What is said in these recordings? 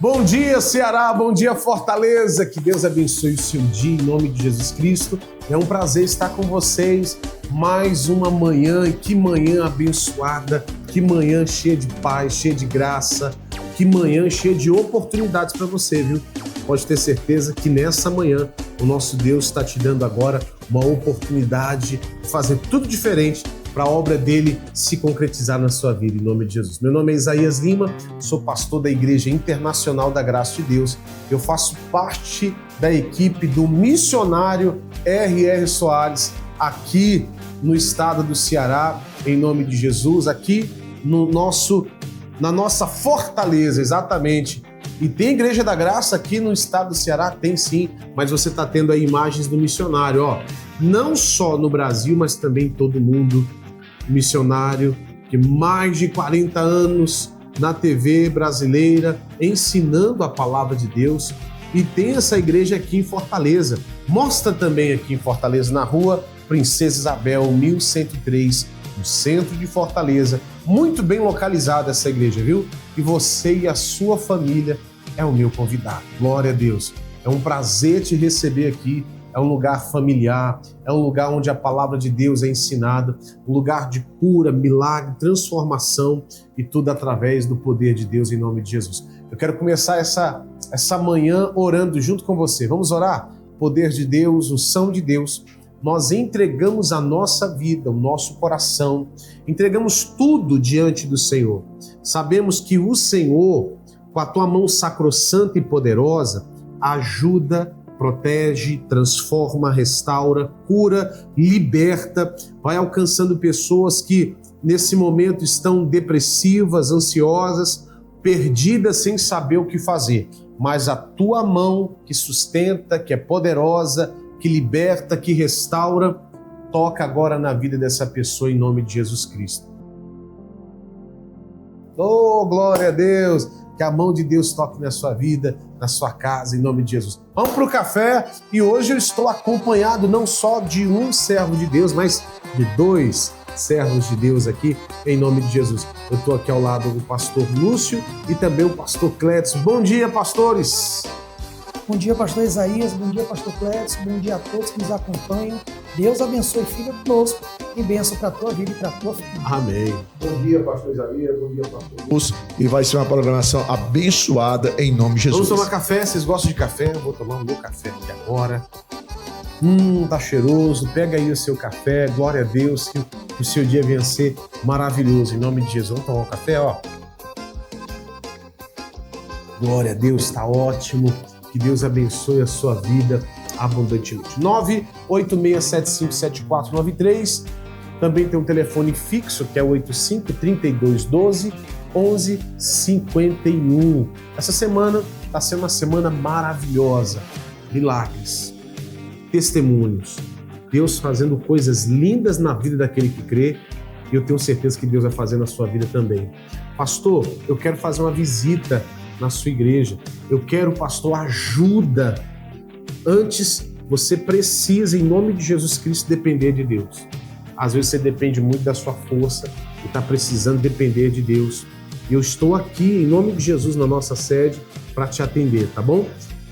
Bom dia, Ceará, bom dia, Fortaleza, que Deus abençoe o seu dia em nome de Jesus Cristo. É um prazer estar com vocês mais uma manhã, e que manhã abençoada, que manhã cheia de paz, cheia de graça, que manhã cheia de oportunidades para você, viu? Pode ter certeza que nessa manhã o nosso Deus está te dando agora uma oportunidade de fazer tudo diferente para a obra dele se concretizar na sua vida, em nome de Jesus. Meu nome é Isaías Lima, sou pastor da Igreja Internacional da Graça de Deus. Eu faço parte da equipe do missionário R.R. Soares, aqui no estado do Ceará, em nome de Jesus, aqui na nossa Fortaleza, exatamente. E tem Igreja da Graça aqui no estado do Ceará? Tem sim, mas você está tendo aí imagens do missionário, ó. Não só no Brasil, mas também em todo mundo. Missionário que mais de 40 anos na TV brasileira, ensinando a palavra de Deus. E tem essa igreja aqui em Fortaleza. Mostra também aqui em Fortaleza, na rua Princesa Isabel, 1103, no centro de Fortaleza. Muito bem localizada essa igreja, viu? E você e a sua família é o meu convidado. Glória a Deus. É um prazer te receber aqui. É um lugar familiar, é um lugar onde a palavra de Deus é ensinada, um lugar de cura, milagre, transformação e tudo através do poder de Deus em nome de Jesus. Eu quero começar essa manhã orando junto com você. Vamos orar? Poder de Deus, unção de Deus. Nós entregamos a nossa vida, o nosso coração, entregamos tudo diante do Senhor. Sabemos que o Senhor, com a tua mão sacrossanta e poderosa, ajuda, protege, transforma, restaura, cura, liberta, vai alcançando pessoas que nesse momento estão depressivas, ansiosas, perdidas sem saber o que fazer. Mas a tua mão que sustenta, que é poderosa, que liberta, que restaura, toca agora na vida dessa pessoa em nome de Jesus Cristo. Oh, glória a Deus! Que a mão de Deus toque na sua vida, na sua casa, em nome de Jesus. Vamos para o café e hoje eu estou acompanhado não só de um servo de Deus, mas de dois servos de Deus aqui, em nome de Jesus. Eu estou aqui ao lado do pastor Lúcio e também o pastor Clédson. Bom dia, pastores! Bom dia, pastor Isaías, bom dia, pastor Clédson, bom dia a todos que nos acompanham. Deus abençoe, fica conosco e bênção para a tua vida e para a tua família. Amém. Bom dia, pastor Isaías, bom dia, pastor Lúcio. E vai ser uma programação abençoada em nome de Jesus. Vamos tomar café, vocês gostam de café? Eu vou tomar um meu café aqui agora. Tá cheiroso, pega aí o seu café, glória a Deus, que o seu dia venha ser maravilhoso, em nome de Jesus. Vamos tomar um café, ó. Glória a Deus, tá ótimo. Que Deus abençoe a sua vida abundantemente. 986757493. Também tem um telefone fixo, que é o 85-3212-1151. Essa semana está sendo uma semana maravilhosa. Milagres, testemunhos, Deus fazendo coisas lindas na vida daquele que crê. E eu tenho certeza que Deus vai fazer na sua vida também. Pastor, eu quero fazer uma visita na sua igreja. Eu quero, pastor, ajuda. Antes, você precisa, em nome de Jesus Cristo, depender de Deus. Às vezes você depende muito da sua força e está precisando depender de Deus. Eu estou aqui, em nome de Jesus, na nossa sede, para te atender, tá bom?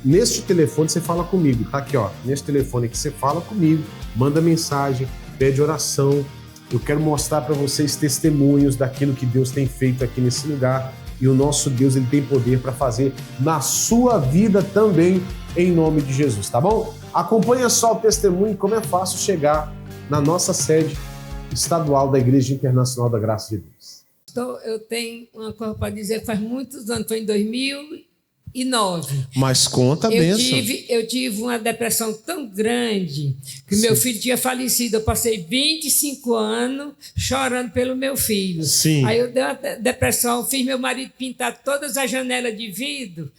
Neste telefone você fala comigo, tá aqui, ó. Neste telefone aqui você fala comigo, manda mensagem, pede oração. Eu quero mostrar para vocês testemunhos daquilo que Deus tem feito aqui nesse lugar. E o nosso Deus, ele tem poder para fazer na sua vida também, em nome de Jesus, tá bom? Acompanha só o testemunho, como é fácil chegar na nossa sede estadual da Igreja Internacional da Graça de Deus. Então, eu tenho uma coisa para dizer, faz muitos anos, foi em 2009. Mas conta a bênção. Eu tive uma depressão tão grande que meu filho tinha falecido. Eu passei 25 anos chorando pelo meu filho. Sim. Aí eu dei uma depressão, fiz meu marido pintar todas as janelas de vidro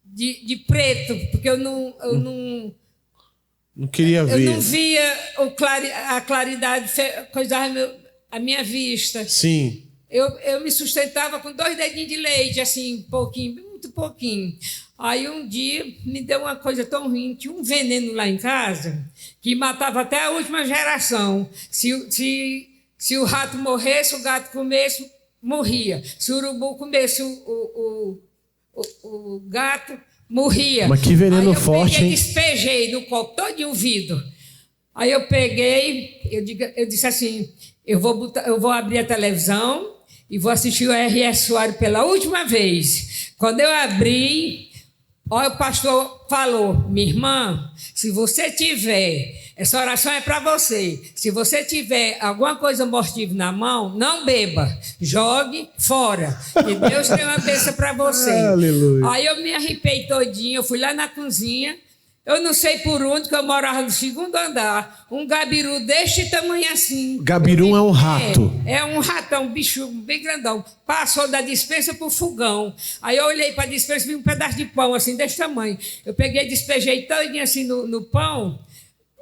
de preto, porque eu não queria ver. Eu não via a claridade, coisava a minha vista. Sim. Eu me sustentava com 2 dedinhos de leite, assim, pouquinho, muito pouquinho. Aí um dia me deu uma coisa tão ruim, tinha um veneno lá em casa que matava até a última geração. Se o rato morresse, o gato comesse, morria. Se o urubu comesse o o gato morria. Mas que veneno aí forte, peguei, hein? Despejei no copo todo o vidro. Aí eu peguei, eu disse assim, eu vou abrir a televisão e vou assistir o R.S. Soares pela última vez. Quando eu abri, o pastor falou, minha irmã, se você tiver, essa oração é para você, se você tiver alguma coisa mortível na mão, não beba, jogue fora, que Deus tem uma bênção para você. Aleluia. Aí eu me arrepei todinho, eu fui lá na cozinha, eu não sei por onde, que eu morava no 2º andar, um gabiru deste tamanho assim. Gabiru é um rato. É um ratão, um bicho bem grandão. Passou da despensa pro fogão. Aí eu olhei para a despensa e vi um pedaço de pão assim, desse tamanho. Eu peguei e despejei todinho assim no pão.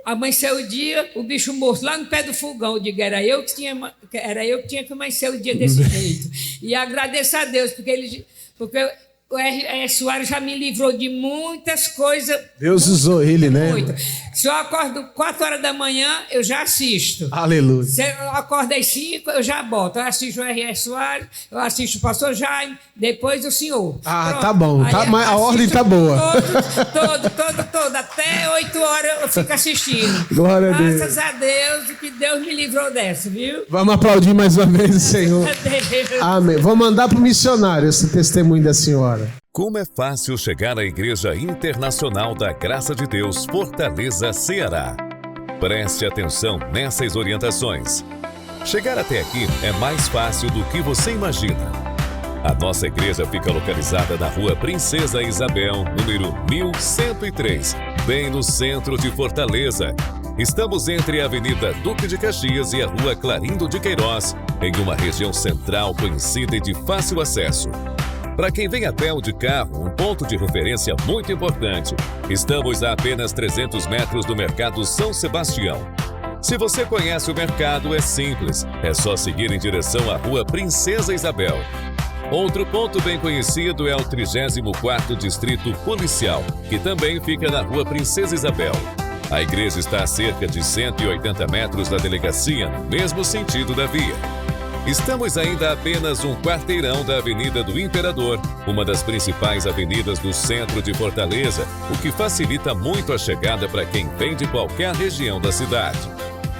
Amanheceu o dia, o bicho morto lá no pé do fogão. Eu digo, era eu que tinha que amanhecer o dia desse jeito. E agradeço a Deus, porque o R.S. Soares já me livrou de muitas coisas. Deus usou ele, né? Muito. Se eu acordo 4 horas da manhã, eu já assisto. Aleluia. Se eu acordo às 5, eu já boto. Eu assisto o R.S. Soares, eu assisto o pastor Jaime, depois o senhor. Ah, Pronto. tá bom. Aí Mas a ordem tá boa. Todo. Até 8 horas eu fico assistindo. Glória a Deus. Graças a Deus, que Deus me livrou dessa, viu? Vamos aplaudir mais uma vez o Senhor. Graças a Deus. Amém. Vou mandar para o missionário esse testemunho da senhora. Como é fácil chegar à Igreja Internacional da Graça de Deus, Fortaleza, Ceará. Preste atenção nessas orientações. Chegar até aqui é mais fácil do que você imagina. A nossa igreja fica localizada na Rua Princesa Isabel, número 1103, bem no centro de Fortaleza. Estamos entre a Avenida Duque de Caxias e a Rua Clarindo de Queiroz, em uma região central conhecida e de fácil acesso. Para quem vem a pé ou de carro, um ponto de referência muito importante. Estamos a apenas 300 metros do Mercado São Sebastião. Se você conhece o mercado, é simples. É só seguir em direção à Rua Princesa Isabel. Outro ponto bem conhecido é o 34º Distrito Policial, que também fica na Rua Princesa Isabel. A igreja está a cerca de 180 metros da delegacia, no mesmo sentido da via. Estamos ainda a apenas um quarteirão da Avenida do Imperador, uma das principais avenidas do centro de Fortaleza, o que facilita muito a chegada para quem vem de qualquer região da cidade.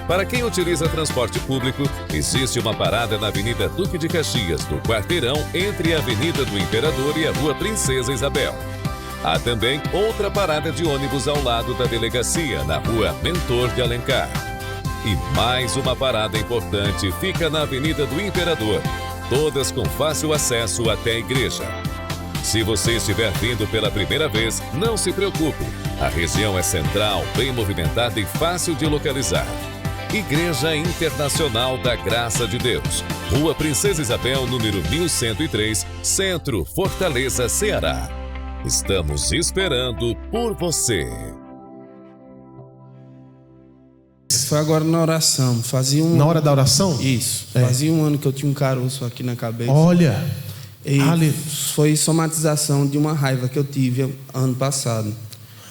Para quem utiliza transporte público, existe uma parada na Avenida Duque de Caxias, no quarteirão entre a Avenida do Imperador e a Rua Princesa Isabel. Há também outra parada de ônibus ao lado da delegacia, na Rua Mentor de Alencar. E mais uma parada importante fica na Avenida do Imperador, todas com fácil acesso até a igreja. Se você estiver vindo pela primeira vez, não se preocupe. A região é central, bem movimentada e fácil de localizar. Igreja Internacional da Graça de Deus, Rua Princesa Isabel, número 1103, Centro, Fortaleza, Ceará. Estamos esperando por você. Foi agora na oração. Na hora da oração? Isso. Fazia um ano que eu tinha um caroço aqui na cabeça. Olha. E foi somatização de uma raiva que eu tive ano passado.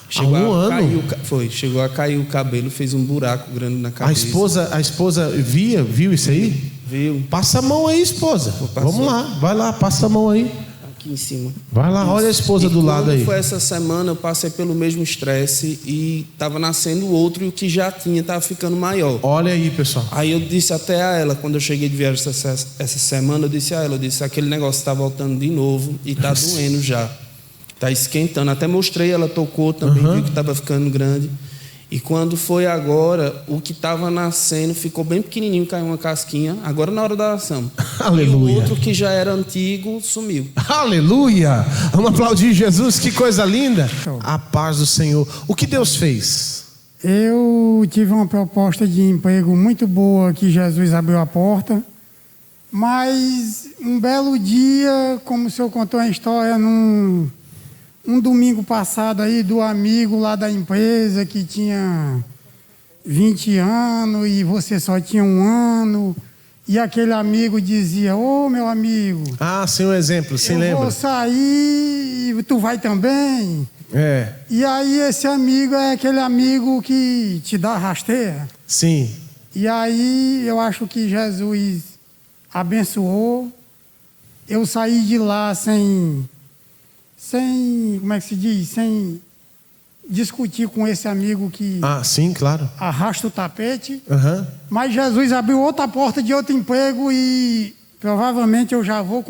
Chegou a cair o cabelo, fez um buraco grande na cabeça. A esposa viu isso aí? Viu. Passa a mão aí, esposa. Vamos lá, vai lá, passa a mão aí. Aqui em cima. Vai lá, olha a esposa do lado aí. Foi essa semana, eu passei pelo mesmo estresse e estava nascendo outro e o que já tinha estava ficando maior. Olha aí, pessoal. Aí eu disse até a ela, quando eu cheguei de viagem essa semana, eu disse a ela, aquele negócio está voltando de novo e está doendo já. Está esquentando. Até mostrei, ela tocou também, viu que estava ficando grande. E quando foi agora, o que estava nascendo ficou bem pequenininho, caiu uma casquinha. Agora na hora da oração. Aleluia. E o outro que já era antigo sumiu. Aleluia. Vamos aplaudir Jesus, que coisa linda. A paz do Senhor. O que Deus fez? Eu tive uma proposta de emprego muito boa que Jesus abriu a porta. Mas um belo dia, como o senhor contou a história um domingo passado aí, do amigo lá da empresa que tinha 20 anos e você só tinha 1 ano. E aquele amigo dizia, ô meu amigo... Ah, sim, um exemplo, sim, lembra? Eu vou sair e tu vai também? É. E aí esse amigo é aquele amigo que te dá rasteira. Sim. E aí eu acho que Jesus abençoou. Eu saí de lá sem sem, como é que se diz, sem discutir com esse amigo que Ah, sim, claro. arrasta o tapete. Aham. Mas Jesus abriu outra porta de outro emprego e provavelmente eu já vou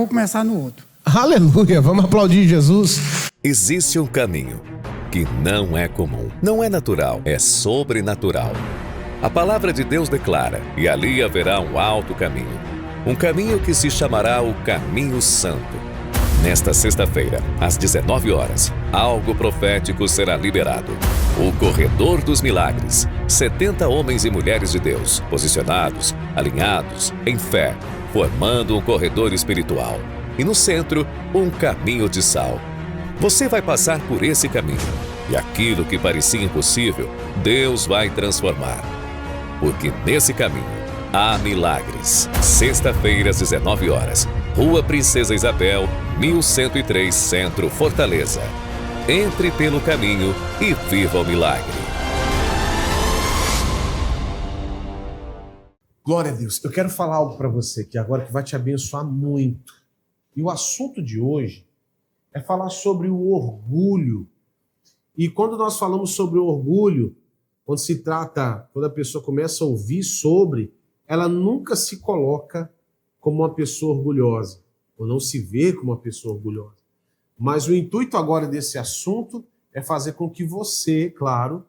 começar no outro. Aleluia, vamos aplaudir Jesus. Existe um caminho que não é comum, não é natural, é sobrenatural. A palavra de Deus declara, e ali haverá um alto caminho. Um caminho que se chamará o Caminho Santo. Nesta sexta-feira, às 19 horas, algo profético será liberado. O Corredor dos Milagres. 70 homens e mulheres de Deus, posicionados, alinhados, em fé, formando um corredor espiritual. E no centro, um caminho de sal. Você vai passar por esse caminho. E aquilo que parecia impossível, Deus vai transformar. Porque nesse caminho há milagres. Sexta-feira, às 19 horas. Rua Princesa Isabel, 1103 Centro, Fortaleza. Entre pelo caminho e viva o milagre. Glória a Deus. Eu quero falar algo para você aqui agora que vai te abençoar muito. E o assunto de hoje é falar sobre o orgulho. E quando nós falamos sobre o orgulho, quando a pessoa começa a ouvir sobre, ela nunca se coloca como uma pessoa orgulhosa, ou não se vê como uma pessoa orgulhosa. Mas o intuito agora desse assunto é fazer com que você, claro,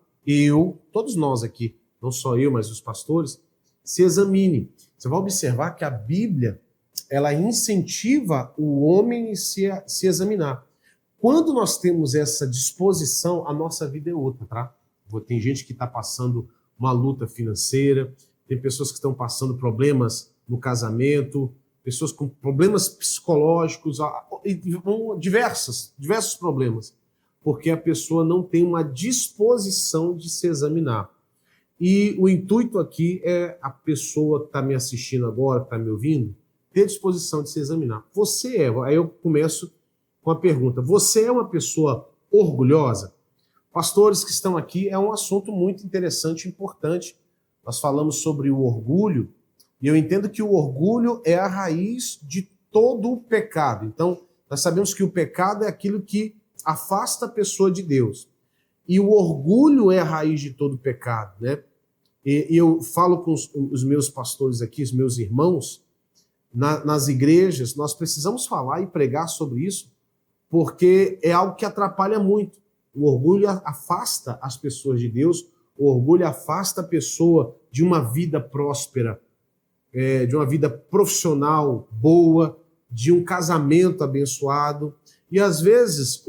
todos nós aqui, não só eu, mas os pastores, se examine. Você vai observar que a Bíblia, ela incentiva o homem a se examinar. Quando nós temos essa disposição, a nossa vida é outra, tá? Tem gente que está passando uma luta financeira, tem pessoas que estão passando problemas no casamento, pessoas com problemas psicológicos, diversos problemas, porque a pessoa não tem uma disposição de se examinar. E o intuito aqui é a pessoa que está me assistindo agora, que está me ouvindo, ter disposição de se examinar. Aí eu começo com a pergunta, você é uma pessoa orgulhosa? Pastores que estão aqui, é um assunto muito interessante e importante. Nós falamos sobre o orgulho, e eu entendo que o orgulho é a raiz de todo o pecado. Então, nós sabemos que o pecado é aquilo que afasta a pessoa de Deus. E o orgulho é a raiz de todo o pecado, né? E eu falo com os meus pastores aqui, os meus irmãos, nas igrejas, nós precisamos falar e pregar sobre isso, porque é algo que atrapalha muito. O orgulho afasta as pessoas de Deus, o orgulho afasta a pessoa de uma vida próspera, de uma vida profissional boa, de um casamento abençoado. E às vezes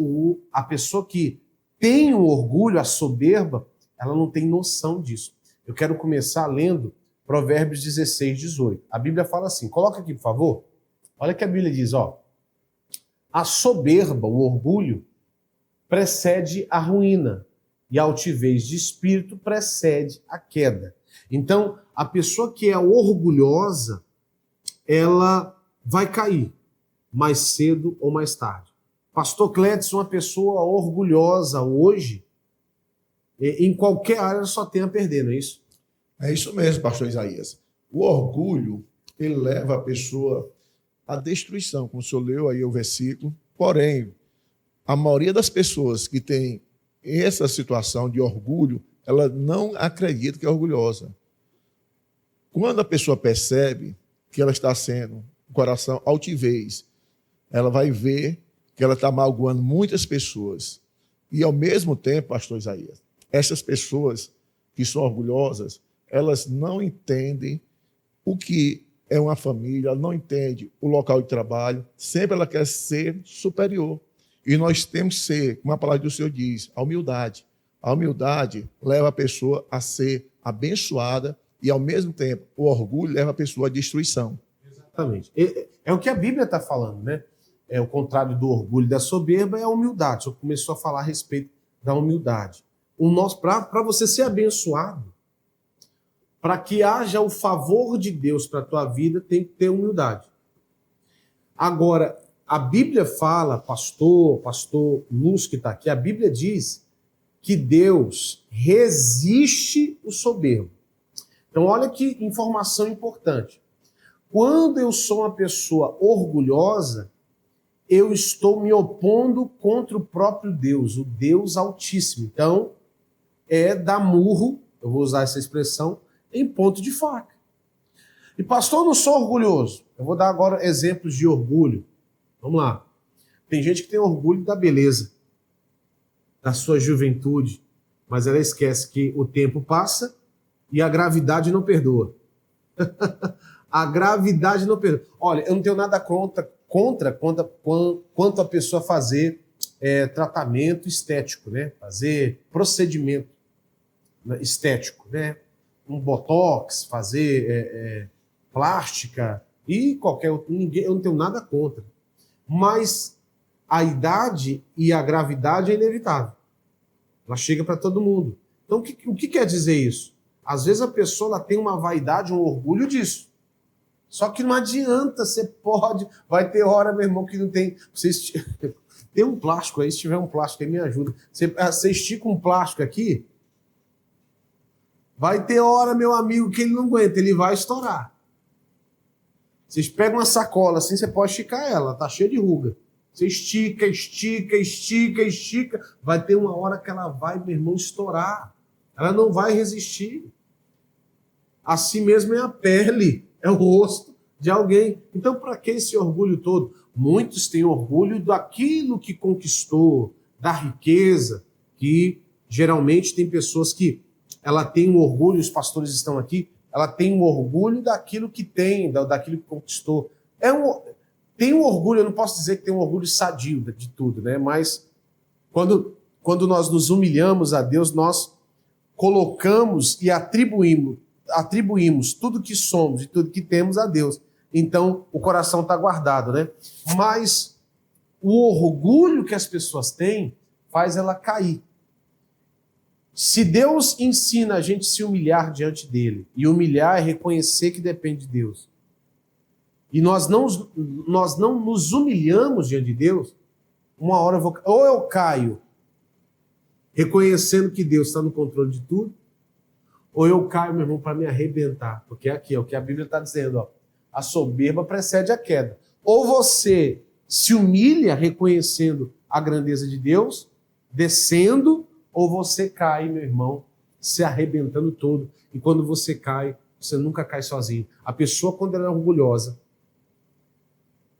a pessoa que tem o orgulho, a soberba, ela não tem noção disso. Eu quero começar lendo Provérbios 16, 18. A Bíblia fala assim, coloca aqui, por favor. Olha o que a Bíblia diz, ó. A soberba, o orgulho, precede a ruína, e a altivez de espírito precede a queda. Então, a pessoa que é orgulhosa, ela vai cair mais cedo ou mais tarde. Pastor Clédson, uma pessoa orgulhosa hoje, em qualquer área só tem a perder, não é isso? É isso mesmo, pastor Isaías. O orgulho, ele leva a pessoa à destruição, como o senhor leu aí o versículo. Porém, a maioria das pessoas que tem essa situação de orgulho, ela não acredita que é orgulhosa. Quando a pessoa percebe que ela está sendo um coração altivez, ela vai ver que ela está magoando muitas pessoas. E ao mesmo tempo, pastor Isaías, essas pessoas que são orgulhosas, elas não entendem o que é uma família, não entendem o local de trabalho, sempre ela quer ser superior. E nós temos que ser, como a palavra do Senhor diz, a humildade. A humildade leva a pessoa a ser abençoada e, ao mesmo tempo, o orgulho leva a pessoa à destruição. Exatamente. É o que a Bíblia está falando, né? É o contrário do orgulho e da soberba, é a humildade. O Senhor começou a falar a respeito da humildade. Para você ser abençoado, para que haja o favor de Deus para a tua vida, tem que ter humildade. Agora, a Bíblia fala, pastor Lúcio que está aqui, a Bíblia diz que Deus resiste o soberbo. Então, olha que informação importante. Quando eu sou uma pessoa orgulhosa, eu estou me opondo contra o próprio Deus, o Deus Altíssimo. Então, é dar murro, eu vou usar essa expressão, em ponto de faca. E pastor, eu não sou orgulhoso. Eu vou dar agora exemplos de orgulho. Vamos lá. Tem gente que tem orgulho da beleza, da sua juventude, mas ela esquece que o tempo passa e a gravidade não perdoa. A gravidade não perdoa. Olha, eu não tenho nada contra quanto a pessoa fazer tratamento estético, né? Fazer procedimento estético, né? Um botox, fazer plástica e qualquer outro. Eu não tenho nada contra. Mas a idade e a gravidade é inevitável. Ela chega para todo mundo. Então, o que quer dizer isso? Às vezes a pessoa ela tem uma vaidade, um orgulho disso. Só que não adianta, você pode... Vai ter hora, meu irmão, que não tem... Tem um plástico aí, se tiver um plástico aí, me ajuda. Você estica um plástico aqui, vai ter hora, meu amigo, que ele não aguenta, ele vai estourar. Vocês pegam uma sacola assim, você pode esticar ela tá cheia de ruga. Você estica, vai ter uma hora que ela vai, meu irmão, estourar. Ela não vai resistir. Assim mesmo é a pele, é o rosto de alguém. Então, para que esse orgulho todo? Muitos têm orgulho daquilo que conquistou, da riqueza, que geralmente tem pessoas que ela tem um orgulho, os pastores estão aqui, ela tem um orgulho daquilo que tem, daquilo que conquistou. Tem um orgulho, eu não posso dizer que tem um orgulho sadio de tudo, né? Mas quando nós nos humilhamos a Deus, nós colocamos e atribuímos tudo que somos e tudo que temos a Deus. Então, o coração está guardado, né? Mas o orgulho que as pessoas têm faz ela cair. Se Deus ensina a gente a se humilhar diante dele, e humilhar é reconhecer que depende de Deus, e nós não nos humilhamos diante de Deus, uma hora ou eu caio reconhecendo que Deus está no controle de tudo, ou eu caio, meu irmão, para me arrebentar. Porque aqui é o que a Bíblia está dizendo, ó, a soberba precede a queda. Ou você se humilha reconhecendo a grandeza de Deus, descendo, ou você cai, meu irmão, se arrebentando todo. E quando você cai, você nunca cai sozinho. A pessoa, quando ela é orgulhosa,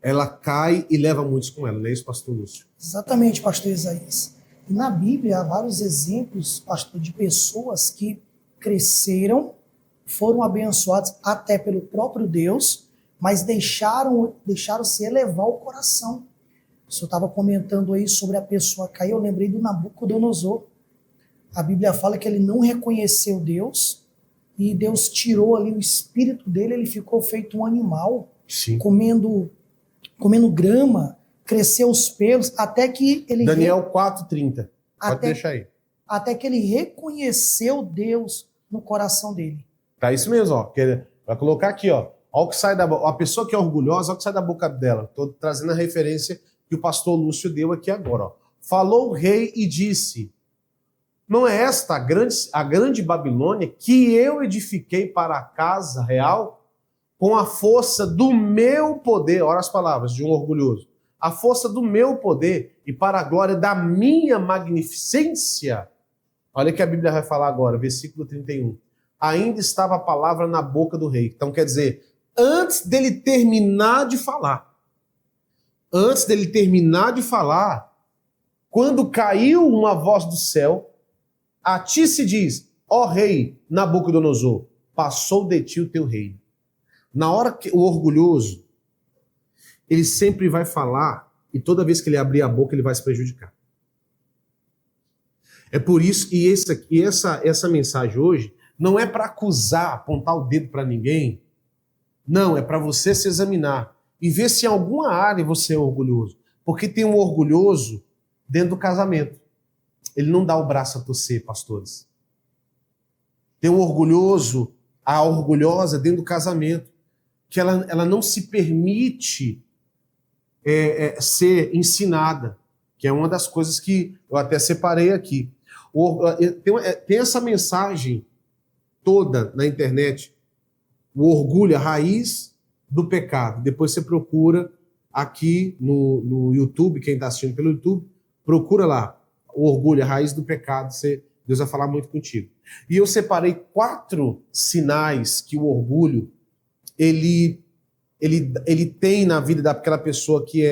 ela cai e leva muitos com ela. Não é isso, pastor Lúcio? Exatamente, pastor Isaías. E na Bíblia há vários exemplos, pastor, de pessoas que cresceram, foram abençoados até pelo próprio Deus, mas deixaram-se elevar o coração. O senhor estava comentando aí sobre a pessoa cair, eu lembrei do Nabucodonosor. A Bíblia fala que ele não reconheceu Deus e Deus tirou ali o espírito dele, ele ficou feito um animal, Sim. comendo grama, cresceu os pelos, até que ele... Daniel 4:30. Pode deixar aí. Até que ele reconheceu Deus no coração dele. Tá isso mesmo, ó. Vai colocar aqui, ó. Olha o que sai da boca. A pessoa que é orgulhosa, olha o que sai da boca dela. Estou trazendo a referência que o pastor Lúcio deu aqui agora, ó. Falou o rei e disse: não é esta a grande Babilônia que eu edifiquei para a casa real com a força do meu poder? Olha as palavras de um orgulhoso. A força do meu poder e para a glória da minha magnificência. Olha o que a Bíblia vai falar agora, versículo 31. Ainda estava a palavra na boca do rei. Então quer dizer, antes dele terminar de falar, quando caiu uma voz do céu, a ti se diz: ó rei Nabucodonosor, passou de ti o teu reino. Na hora que o orgulhoso, ele sempre vai falar, e toda vez que ele abrir a boca, ele vai se prejudicar. É por isso que essa mensagem hoje não é para acusar, apontar o dedo para ninguém. Não, é para você se examinar e ver se em alguma área você é orgulhoso. Porque tem um orgulhoso dentro do casamento. Ele não dá o braço a torcer, pastores. Tem um orgulhoso, a orgulhosa dentro do casamento, que ela não se permite ser ensinada, que é uma das coisas que eu até separei aqui. Tem essa mensagem toda na internet, o orgulho, a raiz do pecado. Depois você procura aqui no YouTube, quem está assistindo pelo YouTube, procura lá, o orgulho, a raiz do pecado, Deus vai falar muito contigo. E eu separei 4 sinais que o orgulho, ele tem na vida daquela pessoa que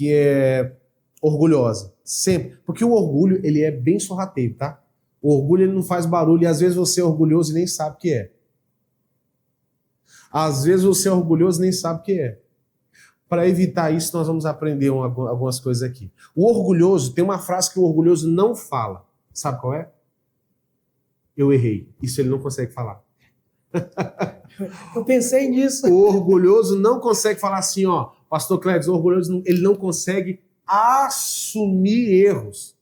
é orgulhosa. Sempre. Porque o orgulho, ele é bem sorrateiro, tá? O orgulho, ele não faz barulho, e às vezes você é orgulhoso e nem sabe o que é. Às vezes você é orgulhoso e nem sabe o que é. Para evitar isso, nós vamos aprender algumas coisas aqui. O orgulhoso, tem uma frase que o orgulhoso não fala. Sabe qual é? Eu errei. Isso ele não consegue falar. Eu pensei nisso. O orgulhoso não consegue falar assim, ó, pastor Clédio, o orgulhoso, ele não consegue assumir erros.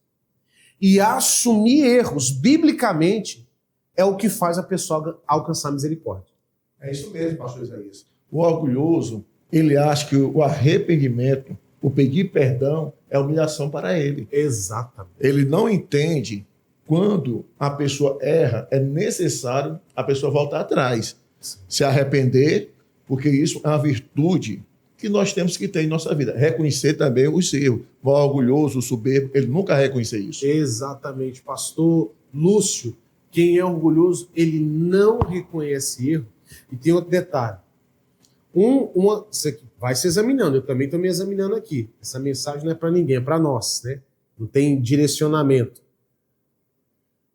E assumir erros, biblicamente, é o que faz a pessoa alcançar misericórdia. É isso mesmo, pastor Isaías. O orgulhoso, ele acha que o arrependimento, o pedir perdão, é humilhação para ele. Exatamente. Ele não entende quando a pessoa erra, é necessário a pessoa voltar atrás, se arrepender, porque isso é uma virtude que nós temos que ter em nossa vida. Reconhecer também os erros. O orgulhoso, o soberbo, ele nunca reconhece isso. Exatamente. Pastor Lúcio, quem é orgulhoso, ele não reconhece erro. E tem outro detalhe. Você vai se examinando, eu também estou me examinando aqui. Essa mensagem não é para ninguém, é para nós, né? Não tem direcionamento.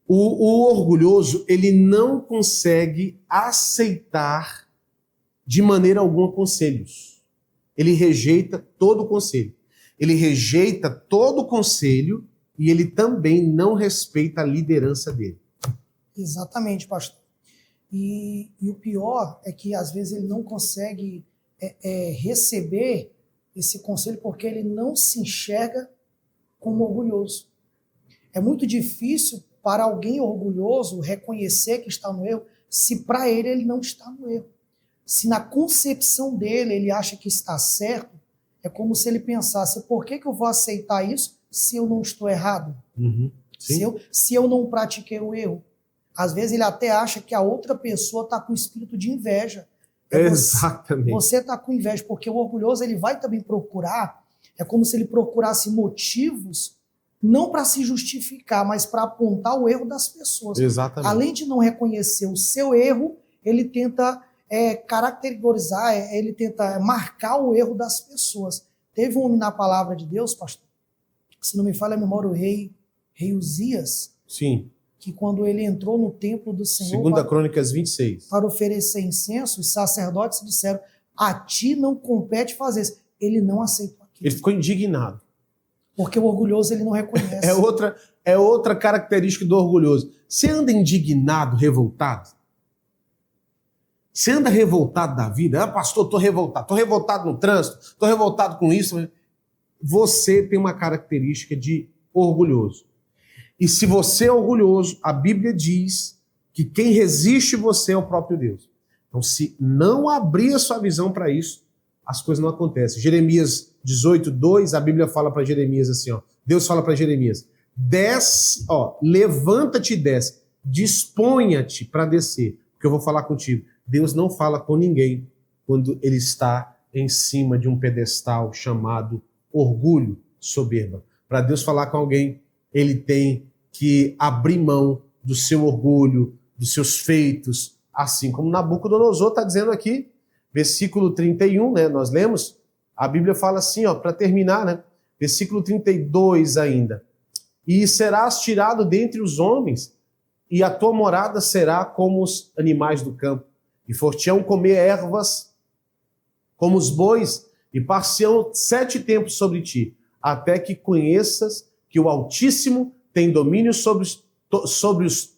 O orgulhoso, ele não consegue aceitar de maneira alguma conselhos. Ele rejeita todo o conselho. Ele rejeita todo o conselho e ele também não respeita a liderança dele. Exatamente, pastor. E o pior é que às vezes ele não consegue receber esse conselho porque ele não se enxerga como orgulhoso. É muito difícil para alguém orgulhoso reconhecer que está no erro, se para ele não está no erro. Se na concepção dele ele acha que está certo, é como se ele pensasse, por que eu vou aceitar isso se eu não estou errado? Uhum. Se eu não pratiquei o erro? Às vezes ele até acha que a outra pessoa está com espírito de inveja. Exatamente. Você está com inveja, porque o orgulhoso ele vai também procurar, é como se ele procurasse motivos, não para se justificar, mas para apontar o erro das pessoas. Exatamente. Além de não reconhecer o seu erro, ele tenta caracterizar, ele tenta marcar o erro das pessoas. Teve um homem na palavra de Deus, pastor, se não me falha a memória, o rei Uzias, Sim. que quando ele entrou no templo do Senhor, 2 Crônicas 26. para oferecer incenso, os sacerdotes disseram, a ti não compete fazer isso. Ele não aceitou aquilo. Ele ficou indignado. Porque o orgulhoso ele não reconhece. É outra característica do orgulhoso. Você anda indignado, revoltado? Você anda revoltado da vida? Ah, pastor, estou revoltado no trânsito, estou revoltado com isso. Você tem uma característica de orgulhoso. E se você é orgulhoso, a Bíblia diz que quem resiste você é o próprio Deus. Então, se não abrir a sua visão para isso, as coisas não acontecem. Jeremias 18:2, a Bíblia fala para Jeremias assim, ó. Deus fala para Jeremias, desce, ó, levanta-te e desce, disponha-te para descer, porque eu vou falar contigo. Deus não fala com ninguém quando ele está em cima de um pedestal chamado orgulho, soberba. Para Deus falar com alguém, ele tem que abrir mão do seu orgulho, dos seus feitos, assim como Nabucodonosor está dizendo aqui, versículo 31, né, nós lemos, a Bíblia fala assim, ó, para terminar, né, versículo 32 ainda, e serás tirado dentre os homens, e a tua morada será como os animais do campo, e for-te-ão comer ervas como os bois, e par-se-ão 7 tempos sobre ti, até que conheças que o Altíssimo tem domínio sobre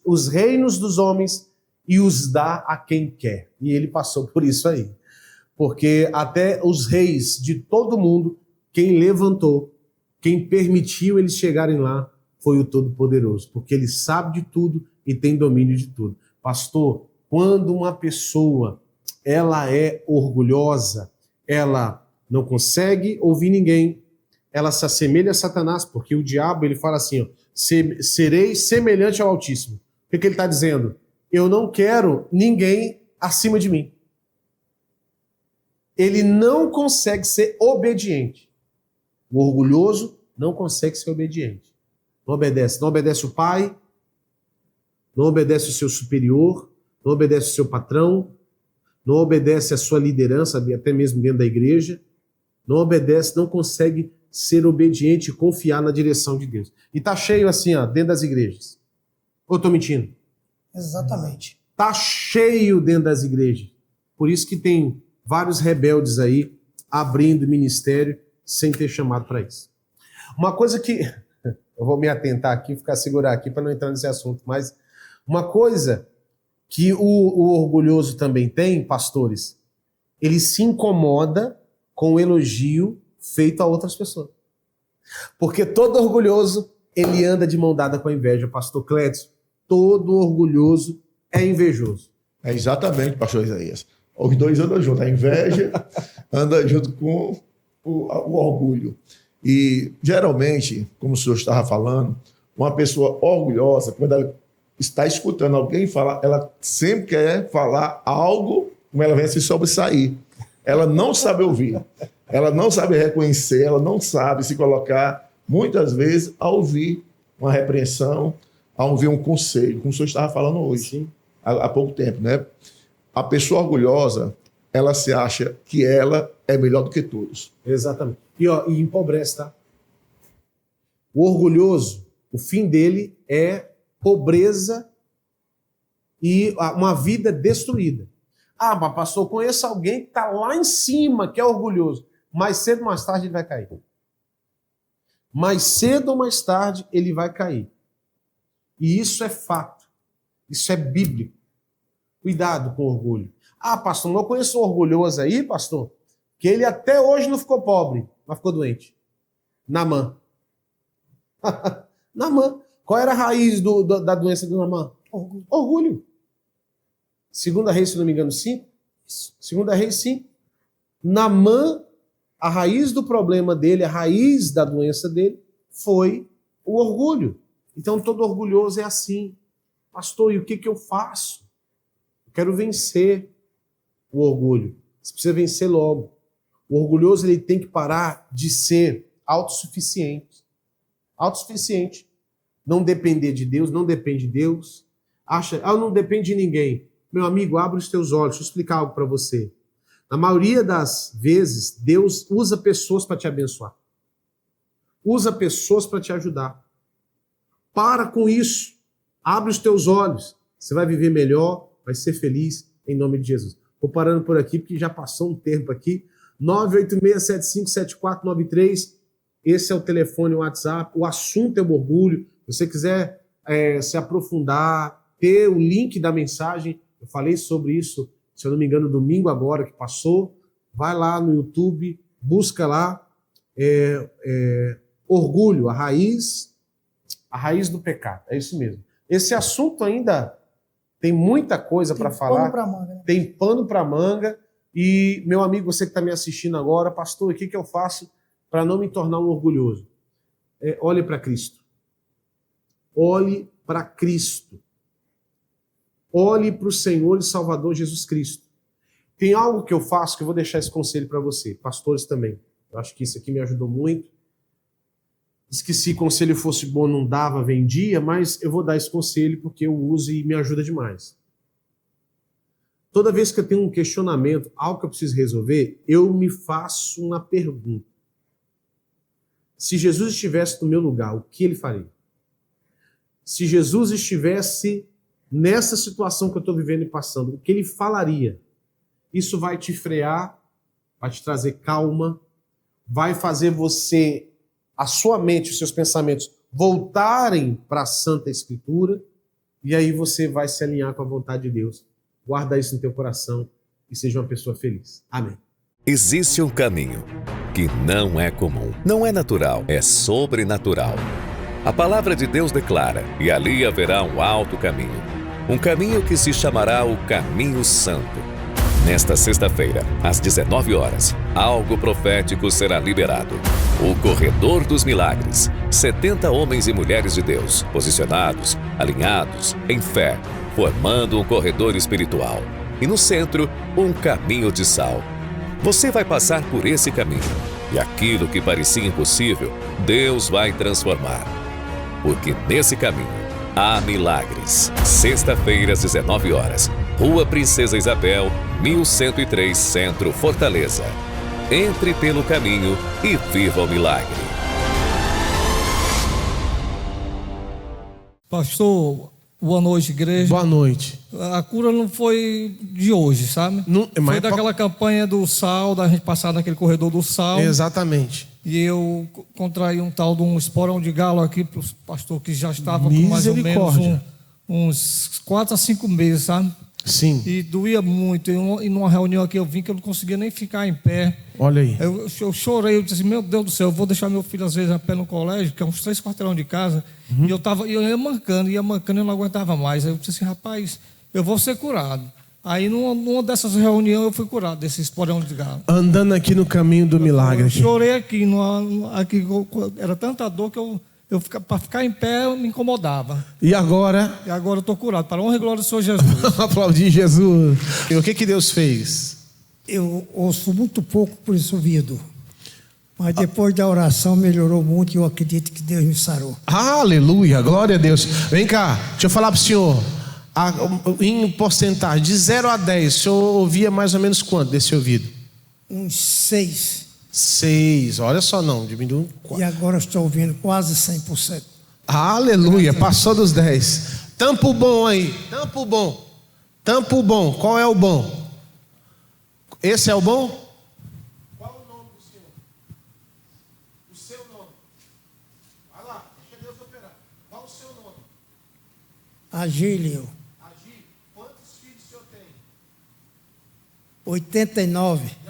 os reinos dos homens e os dá a quem quer. E ele passou por isso aí. Porque até os reis de todo mundo, quem levantou, quem permitiu eles chegarem lá, foi o Todo-Poderoso. Porque ele sabe de tudo e tem domínio de tudo. Pastor, quando uma pessoa ela é orgulhosa, ela não consegue ouvir ninguém, ela se assemelha a Satanás, porque o diabo, ele fala assim, ó, serei semelhante ao Altíssimo. O que ele está dizendo? Eu não quero ninguém acima de mim. ele não consegue ser obediente. O orgulhoso não consegue ser obediente. Não obedece. Não obedece o pai, não obedece o seu superior, não obedece o seu patrão, não obedece a sua liderança, até mesmo dentro da igreja. Não obedece, não consegue ser obediente e confiar na direção de Deus. E tá cheio assim, ó, dentro das igrejas. Ou eu tô mentindo? Exatamente. Tá cheio dentro das igrejas. Por isso que tem vários rebeldes aí abrindo ministério sem ter chamado para isso. Uma coisa que eu vou me atentar aqui, ficar segurar aqui para não entrar nesse assunto, mas uma coisa que o orgulhoso também tem, pastores, ele se incomoda com o elogio feito a outras pessoas. Porque todo orgulhoso, ele anda de mão dada com a inveja, pastor Clédio. Todo orgulhoso é invejoso. É exatamente, pastor Isaías. Os dois andam juntos. A inveja anda junto com o orgulho. E, geralmente, como o senhor estava falando, uma pessoa orgulhosa, quando ela está escutando alguém falar, ela sempre quer falar algo, como ela vem se sobressair. Ela não sabe ouvir, ela não sabe reconhecer, ela não sabe se colocar, muitas vezes, a ouvir uma repreensão, a ouvir um conselho, como o senhor estava falando hoje, há pouco tempo, né? A pessoa orgulhosa, ela se acha que ela é melhor do que todos. Exatamente. E empobrece, tá? O orgulhoso, o fim dele é pobreza e uma vida destruída. Ah, mas pastor, eu conheço alguém que está lá em cima, que é orgulhoso. Mais cedo ou mais tarde ele vai cair. Mais cedo ou mais tarde ele vai cair. E isso é fato. Isso é bíblico. Cuidado com o orgulho. Ah, pastor, não conheço um orgulhoso aí, pastor, que ele até hoje não ficou pobre, mas ficou doente. Naamã. Naamã. Qual era a raiz da doença do Naamã? Orgulho. Segunda Reis, se não me engano, 5. Segunda Reis, 5. Naamã, a raiz do problema dele, a raiz da doença dele, foi o orgulho. Então todo orgulhoso é assim. Pastor, e o que eu faço? Eu quero vencer o orgulho. Você precisa vencer logo. O orgulhoso ele tem que parar de ser autossuficiente. Autossuficiente. Não depender de Deus, não depende de Deus. Acha, não depende de ninguém. Meu amigo, abre os teus olhos, deixa eu explicar algo para você. Na maioria das vezes, Deus usa pessoas para te abençoar. Usa pessoas para te ajudar. Para com isso. Abre os teus olhos. Você vai viver melhor, vai ser feliz, em nome de Jesus. Vou parando por aqui, porque já passou um tempo aqui. 986757493. Esse é o telefone, o WhatsApp. O assunto é o orgulho. Se você quiser se aprofundar, ter o link da mensagem, eu falei sobre isso, se eu não me engano, domingo agora que passou. Vai lá no YouTube, busca lá orgulho, a raiz do pecado. É isso mesmo. Esse assunto ainda tem muita coisa para falar. Tem pano para manga. E, meu amigo, você que está me assistindo agora, pastor, o que eu faço para não me tornar um orgulhoso? Olhe para Cristo. Olhe para Cristo. Olhe para o Senhor e Salvador Jesus Cristo. Tem algo que eu faço que eu vou deixar esse conselho para você, pastores também. Eu acho que isso aqui me ajudou muito. Diz que se conselho fosse bom não dava, vendia, mas eu vou dar esse conselho porque eu uso e me ajuda demais. Toda vez que eu tenho um questionamento, algo que eu preciso resolver, eu me faço uma pergunta. Se Jesus estivesse no meu lugar, o que ele faria? Se Jesus estivesse nessa situação que eu estou vivendo e passando, o que ele falaria? Isso vai te frear, vai te trazer calma, vai fazer você, a sua mente, os seus pensamentos voltarem para a Santa Escritura, e aí você vai se alinhar com a vontade de Deus. Guarda isso no teu coração e seja uma pessoa feliz. Amém. Existe um caminho que não é comum, não é natural, é sobrenatural. A palavra de Deus declara, e ali haverá um alto caminho. Um caminho que se chamará o Caminho Santo. Nesta sexta-feira, às 19 horas, algo profético será liberado. O Corredor dos Milagres. 70 homens e mulheres de Deus, posicionados, alinhados, em fé, formando um corredor espiritual. E no centro, um caminho de sal. Você vai passar por esse caminho e aquilo que parecia impossível, Deus vai transformar. Porque nesse caminho há milagres. Sexta-feira, às 19 horas, Rua Princesa Isabel, 1103, Centro, Fortaleza. Entre pelo caminho e viva o milagre. Pastor, boa noite, igreja. Boa noite. A cura não foi de hoje, sabe? Não, foi daquela campanha do sal, da gente passar naquele corredor do sal. Exatamente. E eu contraí um tal de um esporão de galo aqui, pastor, que já estava com mais ou menos uns 4 a 5 meses, sabe? Sim. E doía muito. E numa reunião aqui eu vim que eu não conseguia nem ficar em pé. Olha aí. Eu chorei, eu disse assim, meu Deus do céu, eu vou deixar meu filho às vezes a pé no colégio, que é uns 3 quarteirão de casa. E eu ia mancando, e eu não aguentava mais. Aí eu disse assim, rapaz, eu vou ser curado. Aí numa dessas reuniões eu fui curado desse esporão de galo. Andando aqui no caminho do milagre. Eu chorei aqui, era tanta dor que para ficar em pé eu me incomodava. E agora? E agora eu estou curado, para a honra e glória do Senhor Jesus. Aplaudir Jesus. E o que Deus fez? Eu ouço muito pouco por esse ouvido. Mas depois da oração melhorou muito e eu acredito que Deus me sarou. Aleluia, glória a Deus. Vem cá, deixa eu falar para o senhor. Em porcentagem, de 0 a 10, o senhor ouvia mais ou menos quanto desse ouvido? Uns 6. 6, olha só, não, diminuiu. E agora eu estou ouvindo quase 100%. Aleluia, passou dos 10. Tampo bom aí, tampo bom. Tampo bom, qual é o bom? Esse é o bom? Qual o nome do senhor? O seu nome. Vai lá, deixa Deus operar. Qual o seu nome? Agílio. Agílio, quantos filhos o senhor tem? 89.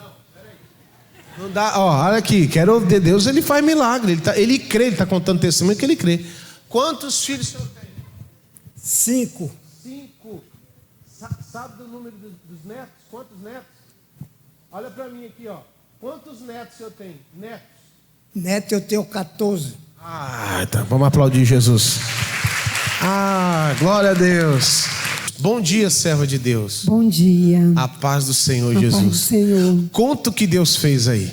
Não dá, olha aqui, quero ver Deus, ele faz milagre, ele crê, ele está contando testemunho que ele crê. Quantos filhos o senhor tem? 5. 5. Sabe do número dos netos? Quantos netos? Olha para mim aqui, ó. Quantos netos o senhor tem? Netos? Neto eu tenho 14. Tá, vamos aplaudir Jesus. Glória a Deus. Bom dia, serva de Deus. Bom dia. A paz do Senhor A Jesus. paz do Senhor. Conta o que Deus fez aí.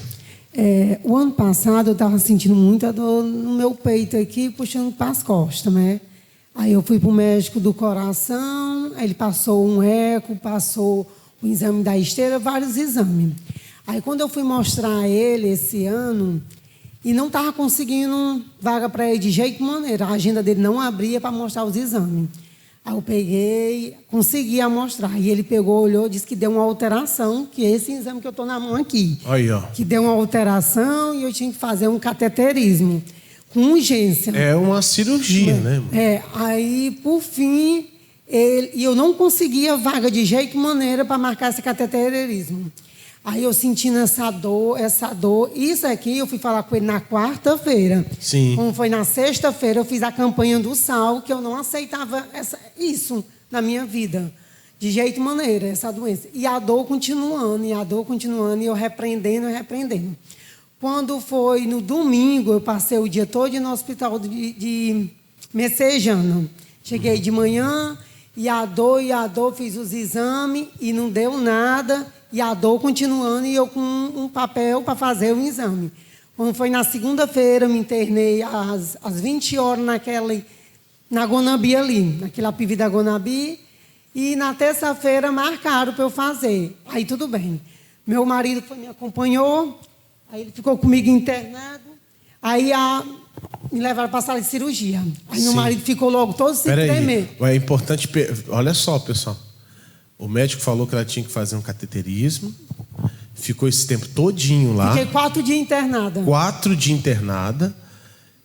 O ano passado eu estava sentindo muita dor no meu peito aqui, puxando para as costas, né? Aí eu fui para o médico do coração, aí ele passou um eco, passou o exame da esteira, vários exames. Aí quando eu fui mostrar a ele esse ano, e não estava conseguindo vaga para ele de jeito maneira, a agenda dele não abria para mostrar os exames. Aí eu peguei, consegui amostrar. E ele pegou, olhou, disse que deu uma alteração, que é esse exame que eu estou na mão aqui. Aí, ó. Que deu uma alteração e eu tinha que fazer um cateterismo, com urgência. É uma cirurgia, né? Aí, por fim, eu não conseguia vaga de jeito maneira para marcar esse cateterismo. Aí eu sentindo essa dor. Isso aqui eu fui falar com ele na quarta-feira. Sim. Como foi na sexta-feira, eu fiz a campanha do sal, que eu não aceitava isso na minha vida. De jeito maneira, essa doença. E a dor continuando, e eu repreendendo. Quando foi no domingo, eu passei o dia todo no hospital de Messejana. Cheguei de manhã, e a dor, fiz os exames, e não deu nada. E a dor continuando e eu com um papel para fazer o exame. Quando foi na segunda-feira, eu me internei às 20 horas na Gonabi ali, naquela PIV da Gonabi. E na terça-feira marcaram para eu fazer. Aí tudo bem. Meu marido me acompanhou, aí ele ficou comigo internado. Aí me levaram para a sala de cirurgia. Aí meu marido ficou logo todo sem tremer. É importante, olha só, pessoal. O médico falou que ela tinha que fazer um cateterismo. Ficou esse tempo todinho lá. Fiquei 4 dias internada. 4 dias internada.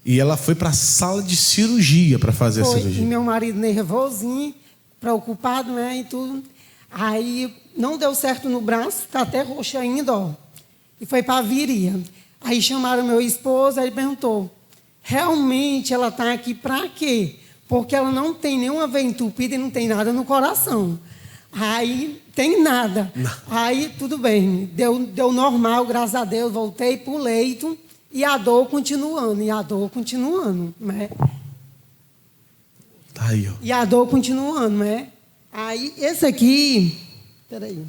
E ela foi para a sala de cirurgia para fazer a cirurgia. E meu marido nervosinho, preocupado, né, e tudo. Aí não deu certo no braço, está até roxo ainda, ó. E foi para a viria. Aí chamaram meu esposo, aí ele perguntou, realmente ela está aqui para quê? Porque ela não tem nenhuma veia entupida e não tem nada no coração. Aí, tem nada. Não. Aí, tudo bem. Deu normal, graças a Deus. Voltei para o leito e a dor continuando. Né? Tá aí, ó. E a dor continuando, né? Aí, esse aqui... Peraí.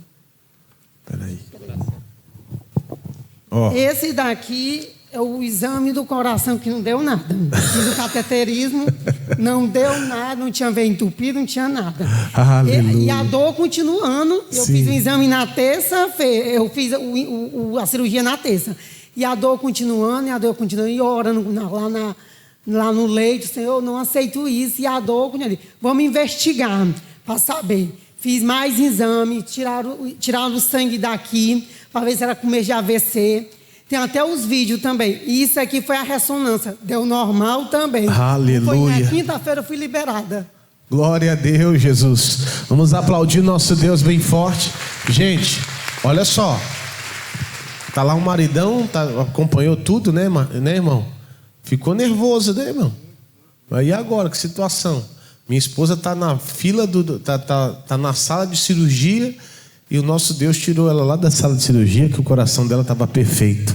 Esse daqui é o exame do coração que não deu nada. Fiz o cateterismo, não deu nada, não tinha veio entupido, não tinha nada. E a dor continuando. Eu fiz o exame na terça-feira, eu fiz a cirurgia na terça. E a dor continuando, e orando lá no leito, Senhor, eu não aceito isso. E a dor continuando. Vamos investigar para saber. Fiz mais exame, tiraram o sangue daqui, para ver se era começo de AVC. Tem até os vídeos também. E isso aqui foi a ressonância. Deu normal também. Aleluia. Foi na quinta-feira eu fui liberada. Glória a Deus, Jesus. Vamos aplaudir nosso Deus bem forte. Gente, olha só. Tá lá o maridão, acompanhou tudo, né, irmão? Ficou nervoso, né, irmão? Aí agora, que situação? Minha esposa tá na fila, tá na sala de cirurgia. E o nosso Deus tirou ela lá da sala de cirurgia, que o coração dela estava perfeito.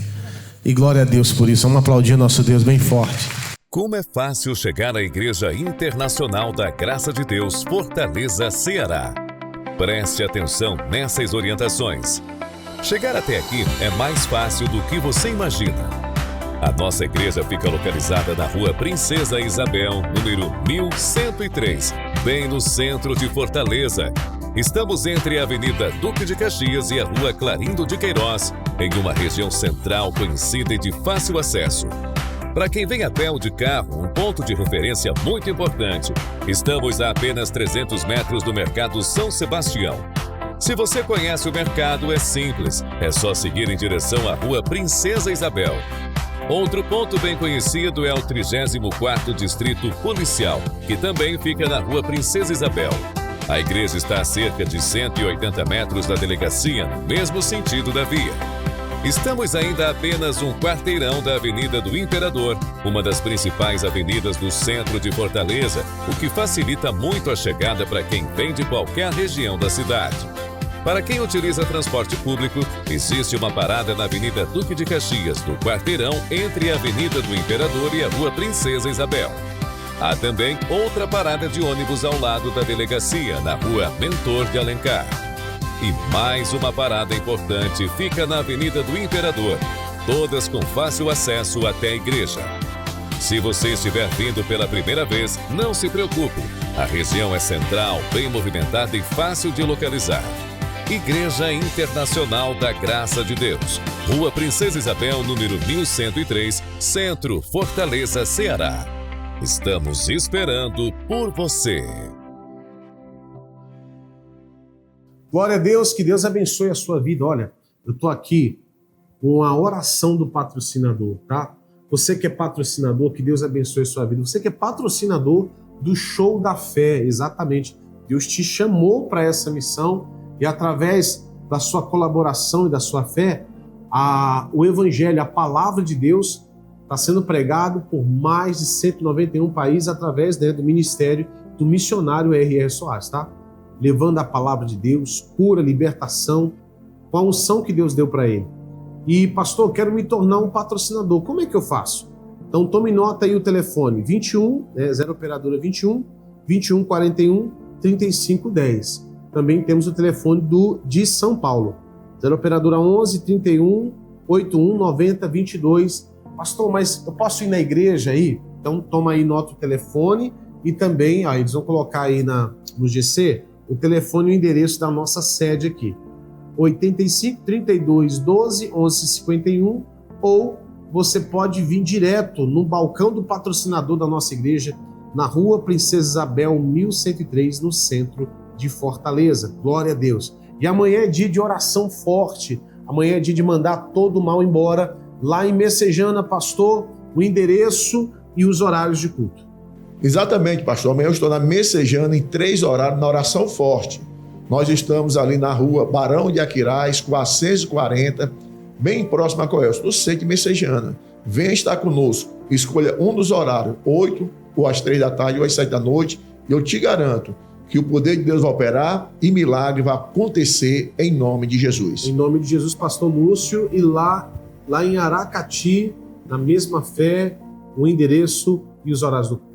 E glória a Deus por isso. Vamos aplaudir nosso Deus bem forte. Como é fácil chegar à Igreja Internacional da Graça de Deus, Fortaleza, Ceará. Preste atenção nessas orientações. Chegar até aqui é mais fácil do que você imagina. A nossa igreja fica localizada na Rua Princesa Isabel, número 1103, bem no centro de Fortaleza. Estamos entre a Avenida Duque de Caxias e a Rua Clarindo de Queiroz, em uma região central conhecida e de fácil acesso. Para quem vem a pé ou de carro, um ponto de referência muito importante. Estamos a apenas 300 metros do Mercado São Sebastião. Se você conhece o mercado, é simples. É só seguir em direção à Rua Princesa Isabel. Outro ponto bem conhecido é o 34º Distrito Policial, que também fica na Rua Princesa Isabel. A igreja está a cerca de 180 metros da delegacia, no mesmo sentido da via. Estamos ainda a apenas um quarteirão da Avenida do Imperador, uma das principais avenidas do centro de Fortaleza, o que facilita muito a chegada para quem vem de qualquer região da cidade. Para quem utiliza transporte público, existe uma parada na Avenida Duque de Caxias, no quarteirão entre a Avenida do Imperador e a Rua Princesa Isabel. Há também outra parada de ônibus ao lado da delegacia, na Rua Mentor de Alencar. E mais uma parada importante fica na Avenida do Imperador, todas com fácil acesso até a igreja. Se você estiver vindo pela primeira vez, não se preocupe. A região é central, bem movimentada e fácil de localizar. Igreja Internacional da Graça de Deus, Rua Princesa Isabel, número 1103, Centro, Fortaleza, Ceará. Estamos esperando por você. Glória a Deus, que Deus abençoe a sua vida. Olha, eu estou aqui com a oração do patrocinador, tá? Você que é patrocinador, que Deus abençoe a sua vida. Você que é patrocinador do Show da Fé, exatamente. Deus te chamou para essa missão e através da sua colaboração e da sua fé, o Evangelho, a Palavra de Deus, está sendo pregado por mais de 191 países através do ministério do missionário R.R. Soares, tá? Levando a Palavra de Deus, cura, libertação, com a unção que Deus deu para ele. E, pastor, quero me tornar um patrocinador. Como é que eu faço? Então, tome nota aí o telefone 21, 0 operadora 21 41 3510. Também temos o telefone de São Paulo, 0 operadora 11 31 81 90 22. Pastor, mas eu posso ir na igreja aí? Então toma aí, nota o telefone e também, eles vão colocar aí no GC o telefone e o endereço da nossa sede aqui. 85 32 12 11 51, ou você pode vir direto no balcão do patrocinador da nossa igreja, na Rua Princesa Isabel 1103, no centro de Fortaleza. Glória a Deus. E amanhã é dia de oração forte. Amanhã é dia de mandar todo o mal embora. Lá em Messejana, pastor, o endereço e os horários de culto. Exatamente, pastor. Amanhã eu estou na Messejana em 3 horários na oração forte. Nós estamos ali na rua Barão de Aquiraz, 440, bem próximo a Coelho, no centro de Messejana. Venha estar conosco. Escolha um dos horários, 8 ou às 3 da tarde ou às 7 da noite. E eu te garanto que o poder de Deus vai operar e milagre vai acontecer em nome de Jesus. Em nome de Jesus, pastor Lúcio. E lá em Aracati, na mesma fé, o endereço e os horários do culto.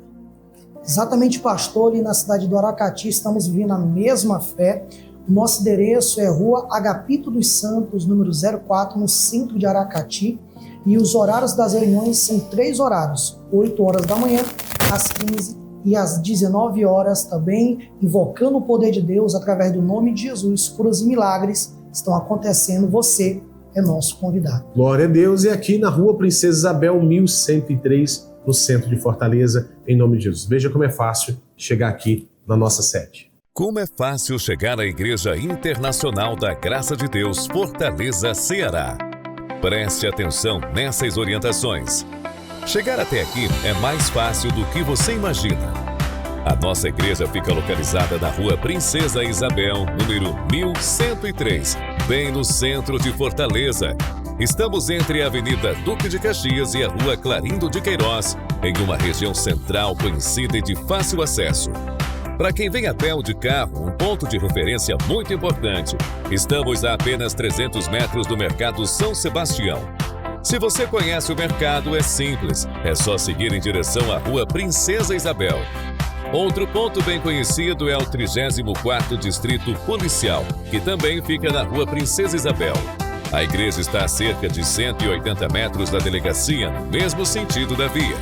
Exatamente, pastor, ali na cidade do Aracati, estamos vivendo a mesma fé. Nosso endereço é Rua Agapito dos Santos, número 04, no centro de Aracati. E os horários das reuniões são 3 horários: 8 horas da manhã, às 15 e às 19 horas também, invocando o poder de Deus através do nome de Jesus. Curas e milagres estão acontecendo. Você é nosso convidado. Glória a Deus. E aqui na Rua Princesa Isabel, 1103, no centro de Fortaleza, em nome de Jesus. Veja como é fácil chegar aqui na nossa sede. Como é fácil chegar à Igreja Internacional da Graça de Deus, Fortaleza, Ceará. Preste atenção nessas orientações. Chegar até aqui é mais fácil do que você imagina. A nossa igreja fica localizada na Rua Princesa Isabel, número 1103, bem no centro de Fortaleza. Estamos entre a Avenida Duque de Caxias e a Rua Clarindo de Queiroz, em uma região central conhecida e de fácil acesso. Para quem vem a pé ou de carro, um ponto de referência muito importante. Estamos a apenas 300 metros do Mercado São Sebastião. Se você conhece o mercado, é simples. É só seguir em direção à Rua Princesa Isabel. Outro ponto bem conhecido é o 34º Distrito Policial, que também fica na Rua Princesa Isabel. A igreja está a cerca de 180 metros da delegacia, no mesmo sentido da via.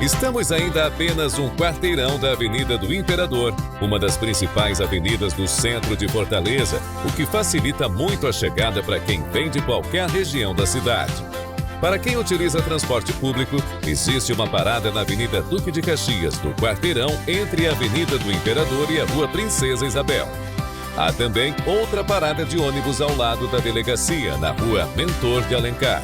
Estamos ainda a apenas um quarteirão da Avenida do Imperador, uma das principais avenidas do centro de Fortaleza, o que facilita muito a chegada para quem vem de qualquer região da cidade. Para quem utiliza transporte público, existe uma parada na Avenida Duque de Caxias, no quarteirão entre a Avenida do Imperador e a Rua Princesa Isabel. Há também outra parada de ônibus ao lado da delegacia, na Rua Mentor de Alencar.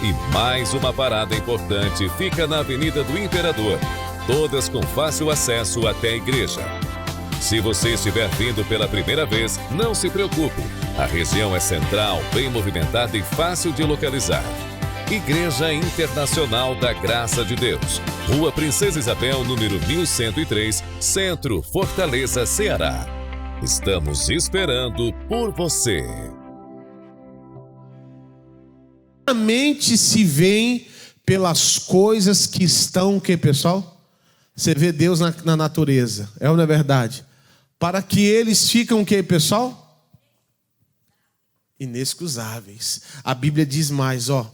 E mais uma parada importante fica na Avenida do Imperador, todas com fácil acesso até a igreja. Se você estiver vindo pela primeira vez, não se preocupe. A região é central, bem movimentada e fácil de localizar. Igreja Internacional da Graça de Deus, Rua Princesa Isabel, número 1103, Centro, Fortaleza, Ceará. Estamos esperando por você. A mente se vê pelas coisas que estão, o que, pessoal? Você vê Deus na natureza, é ou não é verdade? Para que eles ficam o que, pessoal? Inexcusáveis. A Bíblia diz mais, ó.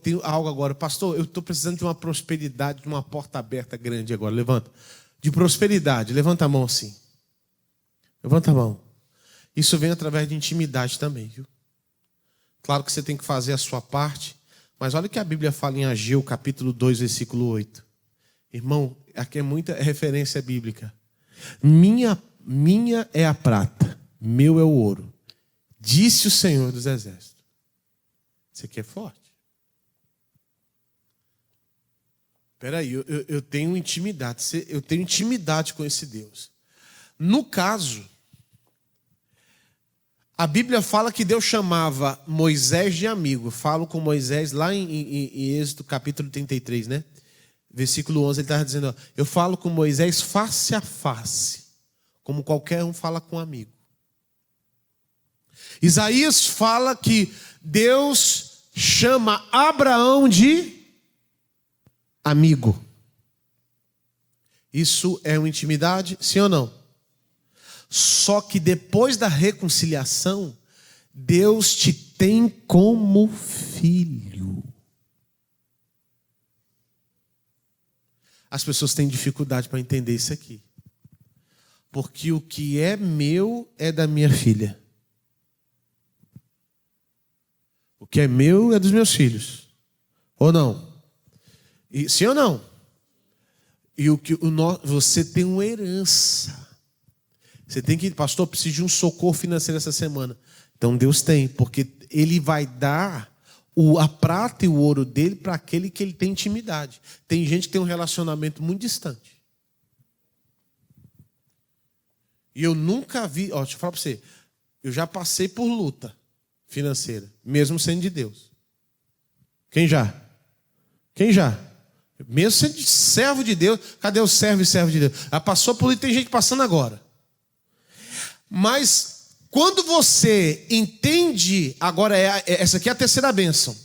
Tem algo agora, pastor, eu estou precisando de uma prosperidade, de uma porta aberta grande agora, levanta. De prosperidade, levanta a mão assim. Levanta a mão. Isso vem através de intimidade também, viu? Claro que você tem que fazer a sua parte, mas olha o que a Bíblia fala em Ageu, capítulo 2, versículo 8. Irmão, aqui é muita referência bíblica. Minha é a prata, meu é o ouro, disse o Senhor dos Exércitos. Isso aqui é forte. Espera aí, eu tenho intimidade, eu tenho intimidade com esse Deus. No caso, a Bíblia fala que Deus chamava Moisés de amigo. Falo com Moisés lá em Êxodo capítulo 33, né? Versículo 11, ele estava dizendo, ó, eu falo com Moisés face a face, como qualquer um fala com um amigo. Isaías fala que Deus chama Abraão de amigo. Isso é uma intimidade, sim ou não? Só que depois da reconciliação, Deus te tem como filho. As pessoas têm dificuldade para entender isso aqui. Porque o que é meu é da minha filha. O que é meu é dos meus filhos. Ou não? Sim ou não? E você tem uma herança. Você tem que, pastor, eu preciso de um socorro financeiro essa semana. Então Deus tem, porque Ele vai dar a prata e o ouro dele para aquele que ele tem intimidade. Tem gente que tem um relacionamento muito distante. E eu nunca vi, deixa eu falar para você, eu já passei por luta financeira, mesmo sendo de Deus. Quem já? Mesmo sendo servo de Deus, cadê o servo e servo de Deus? Já passou por luta, tem gente passando agora. Mas quando você entende, agora essa aqui é a terceira bênção.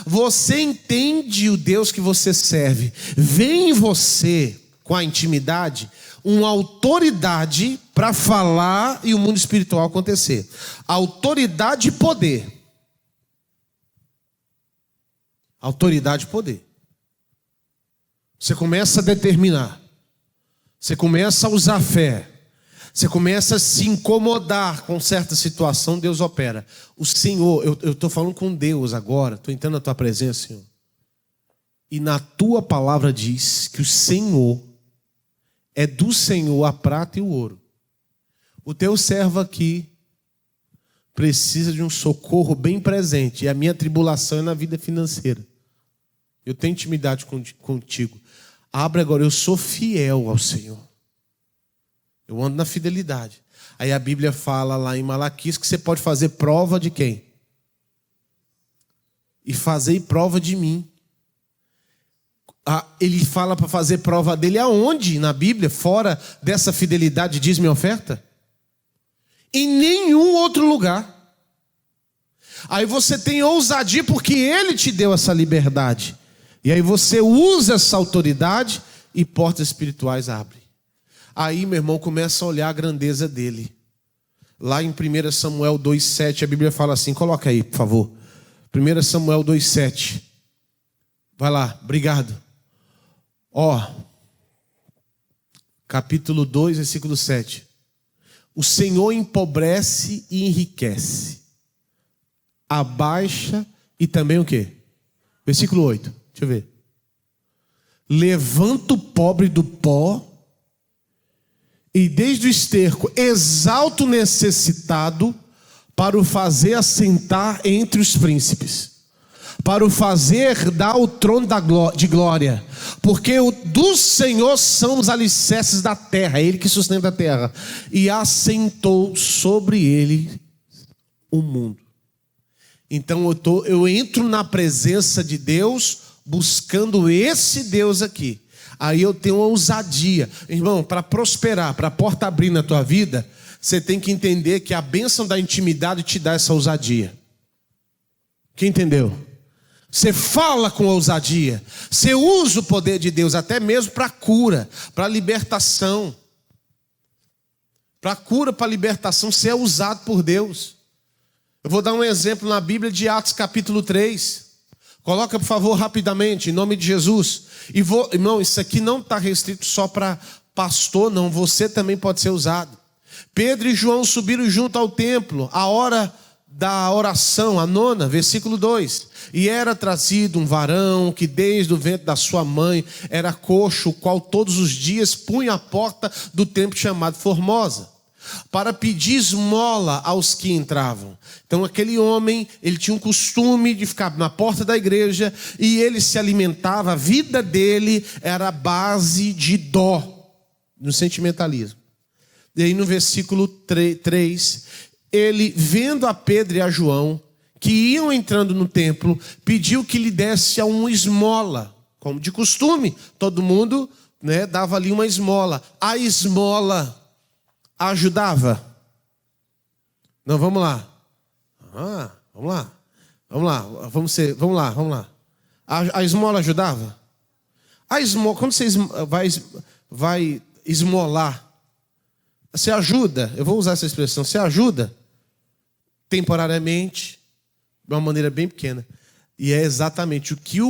Você entende o Deus que você serve, vem em você com a intimidade, uma autoridade para falar e o mundo espiritual acontecer. Autoridade e poder. Autoridade e poder. Você começa a determinar. Você começa a usar fé. Você começa a se incomodar com certa situação, Deus opera. O Senhor, eu estou falando com Deus agora, estou entrando na tua presença, Senhor. E na tua palavra diz que o Senhor, é do Senhor a prata e o ouro. O teu servo aqui precisa de um socorro bem presente. E a minha tribulação é na vida financeira. Eu tenho intimidade contigo. Abre agora, eu sou fiel ao Senhor. Eu ando na fidelidade. Aí a Bíblia fala lá em Malaquias que você pode fazer prova de quem? E fazer prova de mim. Ele fala para fazer prova dele aonde na Bíblia? Fora dessa fidelidade, diz minha oferta? Em nenhum outro lugar. Aí você tem ousadia porque ele te deu essa liberdade. E aí você usa essa autoridade e portas espirituais abrem. Aí, meu irmão, começa a olhar a grandeza dele. Lá em 1 Samuel 2,7, a Bíblia fala assim, coloca aí, por favor. 1 Samuel 2,7. Vai lá, obrigado. Capítulo 2, versículo 7. O Senhor empobrece e enriquece. Abaixa e também o quê? Versículo 8, deixa eu ver. Levanta o pobre do pó e desde o esterco exalta o necessitado para o fazer assentar entre os príncipes, para o fazer dar o trono de glória, porque do Senhor são os alicerces da terra, é Ele que sustenta a terra, e assentou sobre ele o mundo. Então eu entro na presença de Deus buscando esse Deus aqui. Aí eu tenho uma ousadia. Irmão, para prosperar, para a porta abrir na tua vida, você tem que entender que a bênção da intimidade te dá essa ousadia. Quem entendeu? Você fala com ousadia. Você usa o poder de Deus até mesmo para cura, para libertação. Para cura, para libertação, você é usado por Deus. Eu vou dar um exemplo na Bíblia de Atos capítulo 3. Coloca, por favor, rapidamente, em nome de Jesus. Irmão, isso aqui não está restrito só para pastor, não. Você também pode ser usado. Pedro e João subiram junto ao templo, a hora da oração, a 9ª, versículo 2. E era trazido um varão que desde o ventre da sua mãe era coxo, o qual todos os dias punha a porta do templo chamado Formosa, para pedir esmola aos que entravam. Então aquele homem, ele tinha um costume de ficar na porta da igreja e ele se alimentava, a vida dele era a base de dó, no sentimentalismo. E aí no versículo 3, ele vendo a Pedro e a João, que iam entrando no templo, pediu que lhe desse uma esmola, como de costume, todo mundo, dava ali uma esmola. A esmola ajudava? Não, vamos lá. Vamos lá. A esmola ajudava? A esmola, quando você vai esmolar, você ajuda, eu vou usar essa expressão, você ajuda temporariamente, de uma maneira bem pequena. E é exatamente o que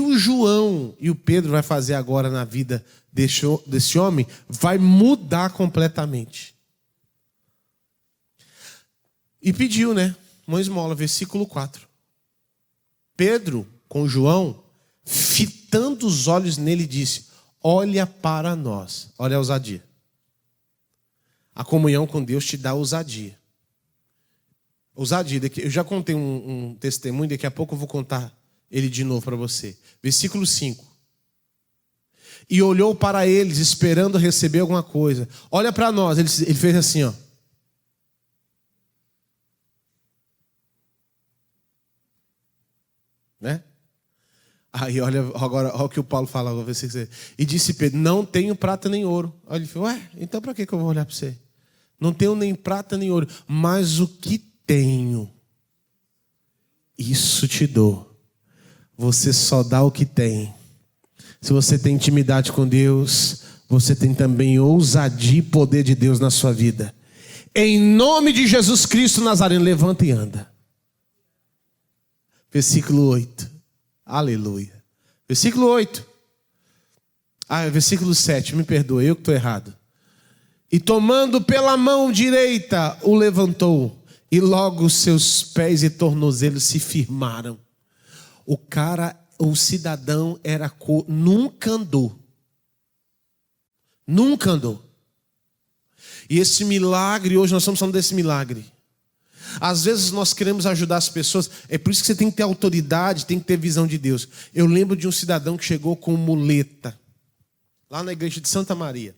o João e o Pedro vai fazer agora na vida desse homem, vai mudar completamente. E pediu, uma esmola, versículo 4. Pedro, com João, fitando os olhos nele, disse: olha para nós. Olha a ousadia. A comunhão com Deus te dá ousadia. Ousadia. Eu já contei um testemunho, daqui a pouco eu vou contar ele de novo para você. Versículo 5. E olhou para eles, esperando receber alguma coisa. Olha para nós. Ele fez assim, ó. Aí olha o que o Paulo fala. E disse Pedro: não tenho prata nem ouro. Aí ele falou: então para que eu vou olhar para você? Não tenho nem prata nem ouro, mas o que tenho, isso te dou. Você só dá o que tem. Se você tem intimidade com Deus, você tem também ousadia e poder de Deus na sua vida. Em nome de Jesus Cristo Nazareno, levanta e anda. Versículo 8. Aleluia. Versículo 8. Versículo 7. Me perdoa, eu que estou errado. E tomando pela mão direita, o levantou. E logo os seus pés e tornozelos se firmaram. O cidadão nunca andou. Nunca andou. E esse milagre, hoje nós estamos falando desse milagre. Às vezes nós queremos ajudar as pessoas, é por isso que você tem que ter autoridade, tem que ter visão de Deus. Eu lembro de um cidadão que chegou com muleta, lá na igreja de Santa Maria.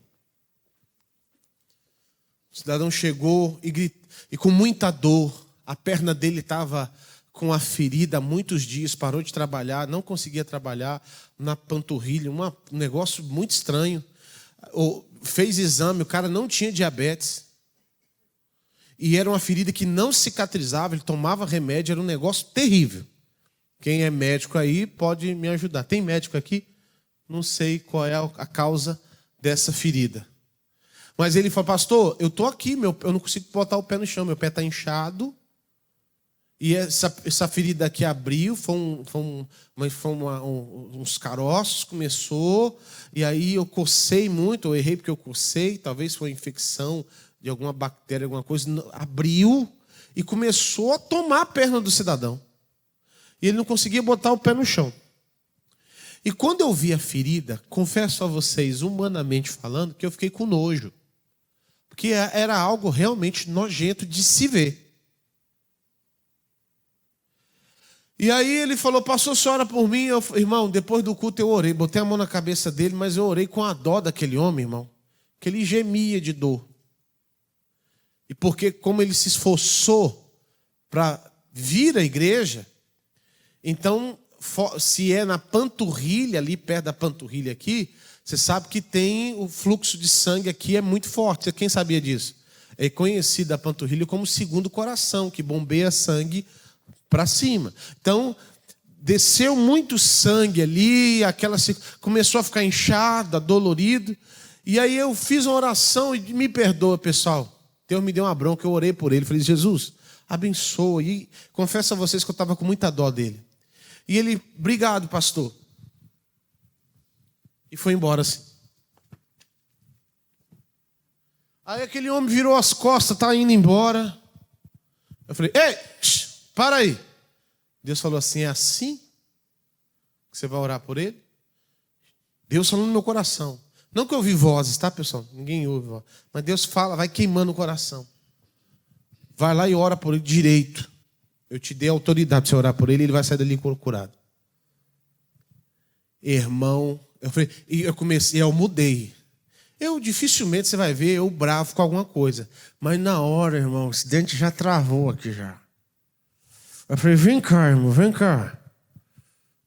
O cidadão chegou e com muita dor, a perna dele estava com a ferida há muitos dias, parou de trabalhar, não conseguia trabalhar, na panturrilha, um negócio muito estranho. Fez exame, o cara não tinha diabetes. E era uma ferida que não cicatrizava, ele tomava remédio, era um negócio terrível. Quem é médico aí pode me ajudar. Tem médico aqui? Não sei qual é a causa dessa ferida. Mas ele falou, pastor, eu estou aqui, eu não consigo botar o pé no chão, meu pé está inchado. E essa ferida aqui abriu, uns caroços, começou. E aí eu cocei muito, eu errei porque eu cocei, talvez foi infecção de alguma bactéria, alguma coisa. Abriu e começou a tomar a perna do cidadão. E ele não conseguia botar o pé no chão. E quando eu vi a ferida, confesso a vocês, humanamente falando, que eu fiquei com nojo. Porque era algo realmente nojento de se ver. E aí ele falou, pastor, você ora por mim? Irmão, depois do culto eu orei, botei a mão na cabeça dele, mas eu orei com a dó daquele homem, irmão. Que ele gemia de dor. E porque como ele se esforçou para vir à igreja, então, se é na panturrilha, ali perto da panturrilha aqui, você sabe que tem o fluxo de sangue aqui, é muito forte. Quem sabia disso? É conhecido a panturrilha como segundo coração, que bombeia sangue para cima. Então, desceu muito sangue ali, começou a ficar inchado, dolorido. E aí eu fiz uma oração e me perdoa, pessoal. Deus me deu uma bronca, eu orei por ele. Falei, Jesus, abençoa. E confesso a vocês que eu estava com muita dó dele. E ele, obrigado, pastor. E foi embora assim. Aí aquele homem virou as costas, está indo embora. Eu falei, ei, para aí. Deus falou assim, é assim que você vai orar por ele? Deus falou no meu coração. Não que eu ouvi vozes, tá, pessoal? Ninguém ouve voz. Mas Deus fala, vai queimando o coração. Vai lá e ora por ele direito. Eu te dei autoridade para você orar por ele e ele vai sair dali curado. Irmão, eu mudei. Dificilmente você vai ver eu bravo com alguma coisa. Mas na hora, irmão, esse dente já travou aqui já. Eu falei, vem cá, irmão, vem cá.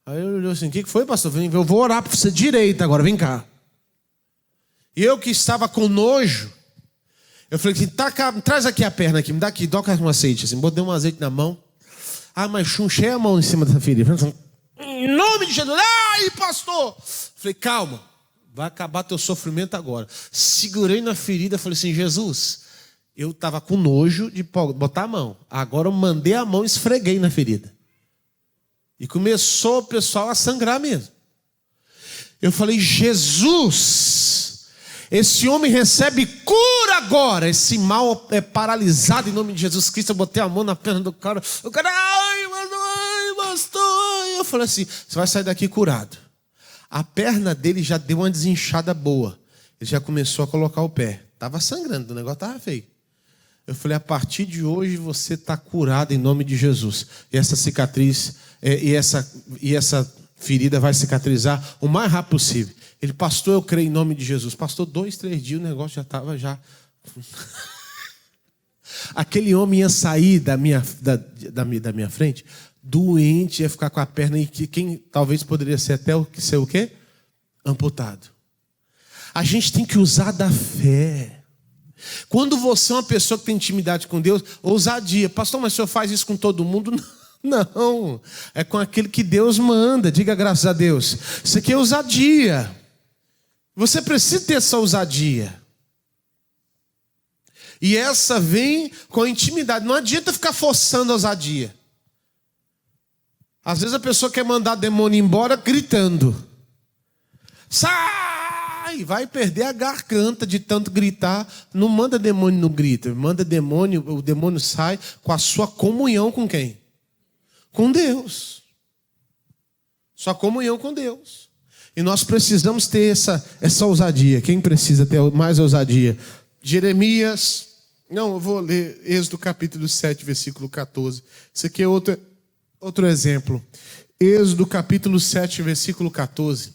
Aí ele olhou assim, o que foi, pastor? Eu vou orar para você direito agora, vem cá. E eu que estava com nojo, eu falei assim, traz aqui a perna aqui, me dá aqui, toca um azeite. Assim, botei um azeite na mão. Mas chunchei a mão em cima dessa ferida. Em nome de Jesus, ai, pastor. Falei, calma, vai acabar teu sofrimento agora. Segurei na ferida, falei assim, Jesus, eu estava com nojo de botar a mão. Agora eu mandei a mão e esfreguei na ferida. E começou o pessoal a sangrar mesmo. Eu falei, Jesus, esse homem recebe cura agora. Esse mal é paralisado em nome de Jesus Cristo. Eu botei a mão na perna do cara. O cara, ai, pastor. Eu falei assim, você vai sair daqui curado. A perna dele já deu uma desinchada boa. Ele já começou a colocar o pé. Estava sangrando, o negócio estava feio. Eu falei, a partir de hoje você está curado em nome de Jesus. E essa cicatriz, e essa ferida vai cicatrizar o mais rápido possível. Ele, pastor, eu creio em nome de Jesus. Pastor, 2, 3 dias o negócio já estava já. Aquele homem ia sair da minha frente, doente, ia ficar com a perna e quem talvez poderia ser até o quê? Amputado. A gente tem que usar da fé. Quando você é uma pessoa que tem intimidade com Deus, ousadia. Pastor, mas o senhor faz isso com todo mundo? Não. Não, é com aquele que Deus manda. Diga graças a Deus. Isso aqui é ousadia. Você precisa ter essa ousadia. E essa vem com a intimidade. Não adianta ficar forçando a ousadia. Às vezes a pessoa quer mandar demônio embora gritando. Sai! Vai perder a garganta de tanto gritar. Não manda demônio no grito. Manda demônio, o demônio sai com a sua comunhão com quem? Com Deus. Sua comunhão com Deus. E nós precisamos ter essa ousadia. Quem precisa ter mais ousadia? Jeremias. Não, eu vou ler Êxodo capítulo 7, versículo 14. Isso aqui é outro exemplo. Êxodo capítulo 7, versículo 14.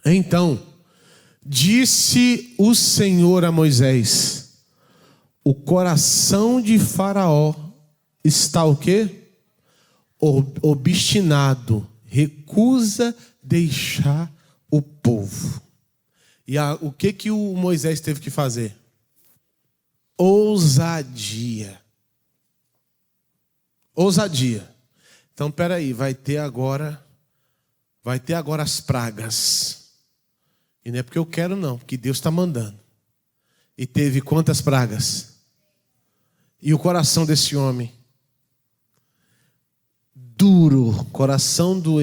Então, disse o Senhor a Moisés: o coração de Faraó está o quê? Obstinado, recusa deixar o povo. E o que o Moisés teve que fazer? Ousadia. Ousadia. Então, peraí, vai ter agora as pragas. E não é porque eu quero não, porque Deus está mandando. E teve quantas pragas? E o coração desse homem? Duro, coração do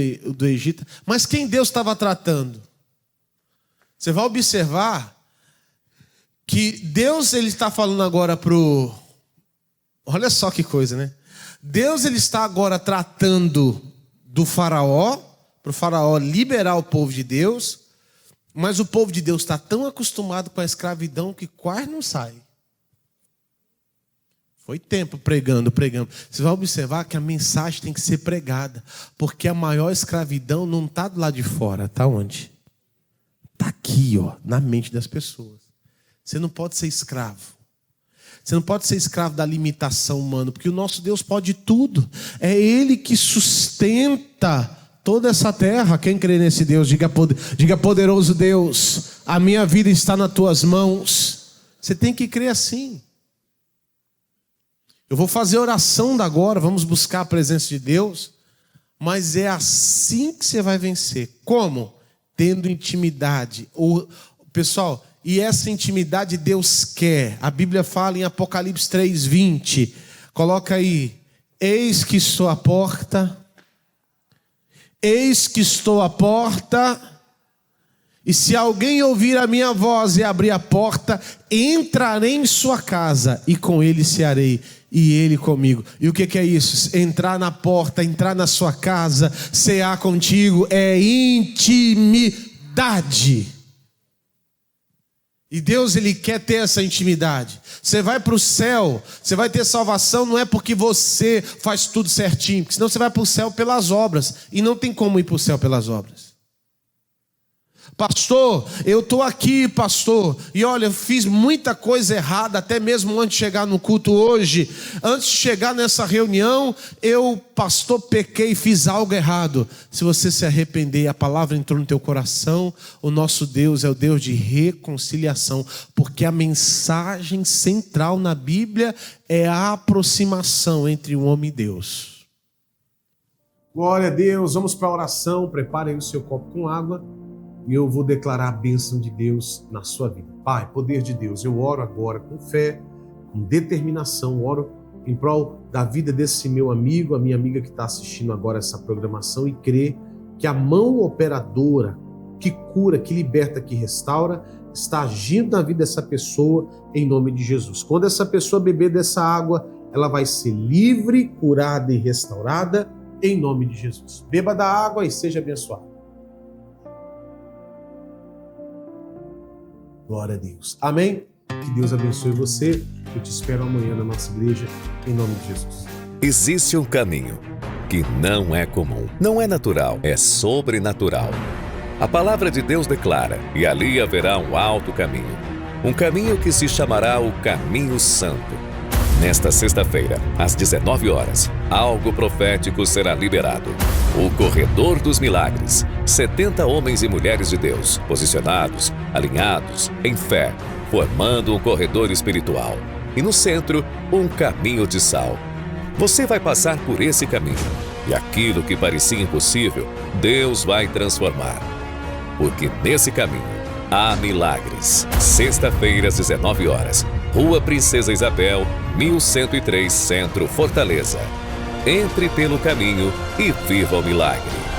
Egito. Mas quem Deus estava tratando? Você vai observar que Deus, ele está falando agora olha só que coisa, né? Deus, ele está agora tratando do faraó, para o faraó liberar o povo de Deus, mas o povo de Deus está tão acostumado com a escravidão que quase não sai. Foi tempo pregando. Você vai observar que a mensagem tem que ser pregada, porque a maior escravidão não está do lado de fora, está onde? Está aqui, ó, na mente das pessoas. Você não pode ser escravo. Você não pode ser escravo da limitação humana, porque o nosso Deus pode tudo. É Ele que sustenta toda essa terra. Quem crê nesse Deus, diga poderoso Deus, a minha vida está nas tuas mãos. Você tem que crer assim. Eu vou fazer oração agora, vamos buscar a presença de Deus, mas é assim que você vai vencer. Como? Tendo intimidade. Pessoal, e essa intimidade Deus quer. A Bíblia fala em Apocalipse 3:20. Coloca aí. Eis que estou à porta. Eis que estou à porta. E se alguém ouvir a minha voz e abrir a porta, entrarei em sua casa e com ele cearei, e ele comigo. E o que é isso? Entrar na porta, entrar na sua casa, cear contigo, é intimidade. E Deus, ele quer ter essa intimidade. Você vai para o céu, você vai ter salvação, não é porque você faz tudo certinho, porque senão você vai para o céu pelas obras, e não tem como ir para o céu pelas obras. Pastor, eu estou aqui, pastor, e olha, eu fiz muita coisa errada, até mesmo antes de chegar no culto hoje. Antes de chegar nessa reunião, eu, pastor, pequei, fiz algo errado. Se você se arrepender, a palavra entrou no teu coração, o nosso Deus é o Deus de reconciliação, porque a mensagem central na Bíblia é a aproximação entre o homem e Deus. Glória a Deus, vamos para a oração. Prepare aí o seu copo com água. E eu vou declarar a bênção de Deus na sua vida. Pai, poder de Deus, eu oro agora com fé, com determinação, oro em prol da vida desse meu amigo, a minha amiga que está assistindo agora essa programação, e crê que a mão operadora, que cura, que liberta, que restaura, está agindo na vida dessa pessoa em nome de Jesus. Quando essa pessoa beber dessa água, ela vai ser livre, curada e restaurada em nome de Jesus. Beba da água e seja abençoado. Glória a Deus. Amém? Que Deus abençoe você. Eu te espero amanhã na nossa igreja, em nome de Jesus. Existe um caminho que não é comum, não é natural, é sobrenatural. A palavra de Deus declara, e ali haverá um alto caminho. Um caminho que se chamará o Caminho Santo. Nesta sexta-feira, às 19 horas, algo profético será liberado. O Corredor dos Milagres. 70 homens e mulheres de Deus, posicionados, alinhados, em fé, formando um corredor espiritual. E no centro, um caminho de sal. Você vai passar por esse caminho e aquilo que parecia impossível, Deus vai transformar. Porque nesse caminho há milagres. Sexta-feira, às 19 horas, Rua Princesa Isabel, 1103, Centro, Fortaleza. Entre pelo caminho e viva o milagre.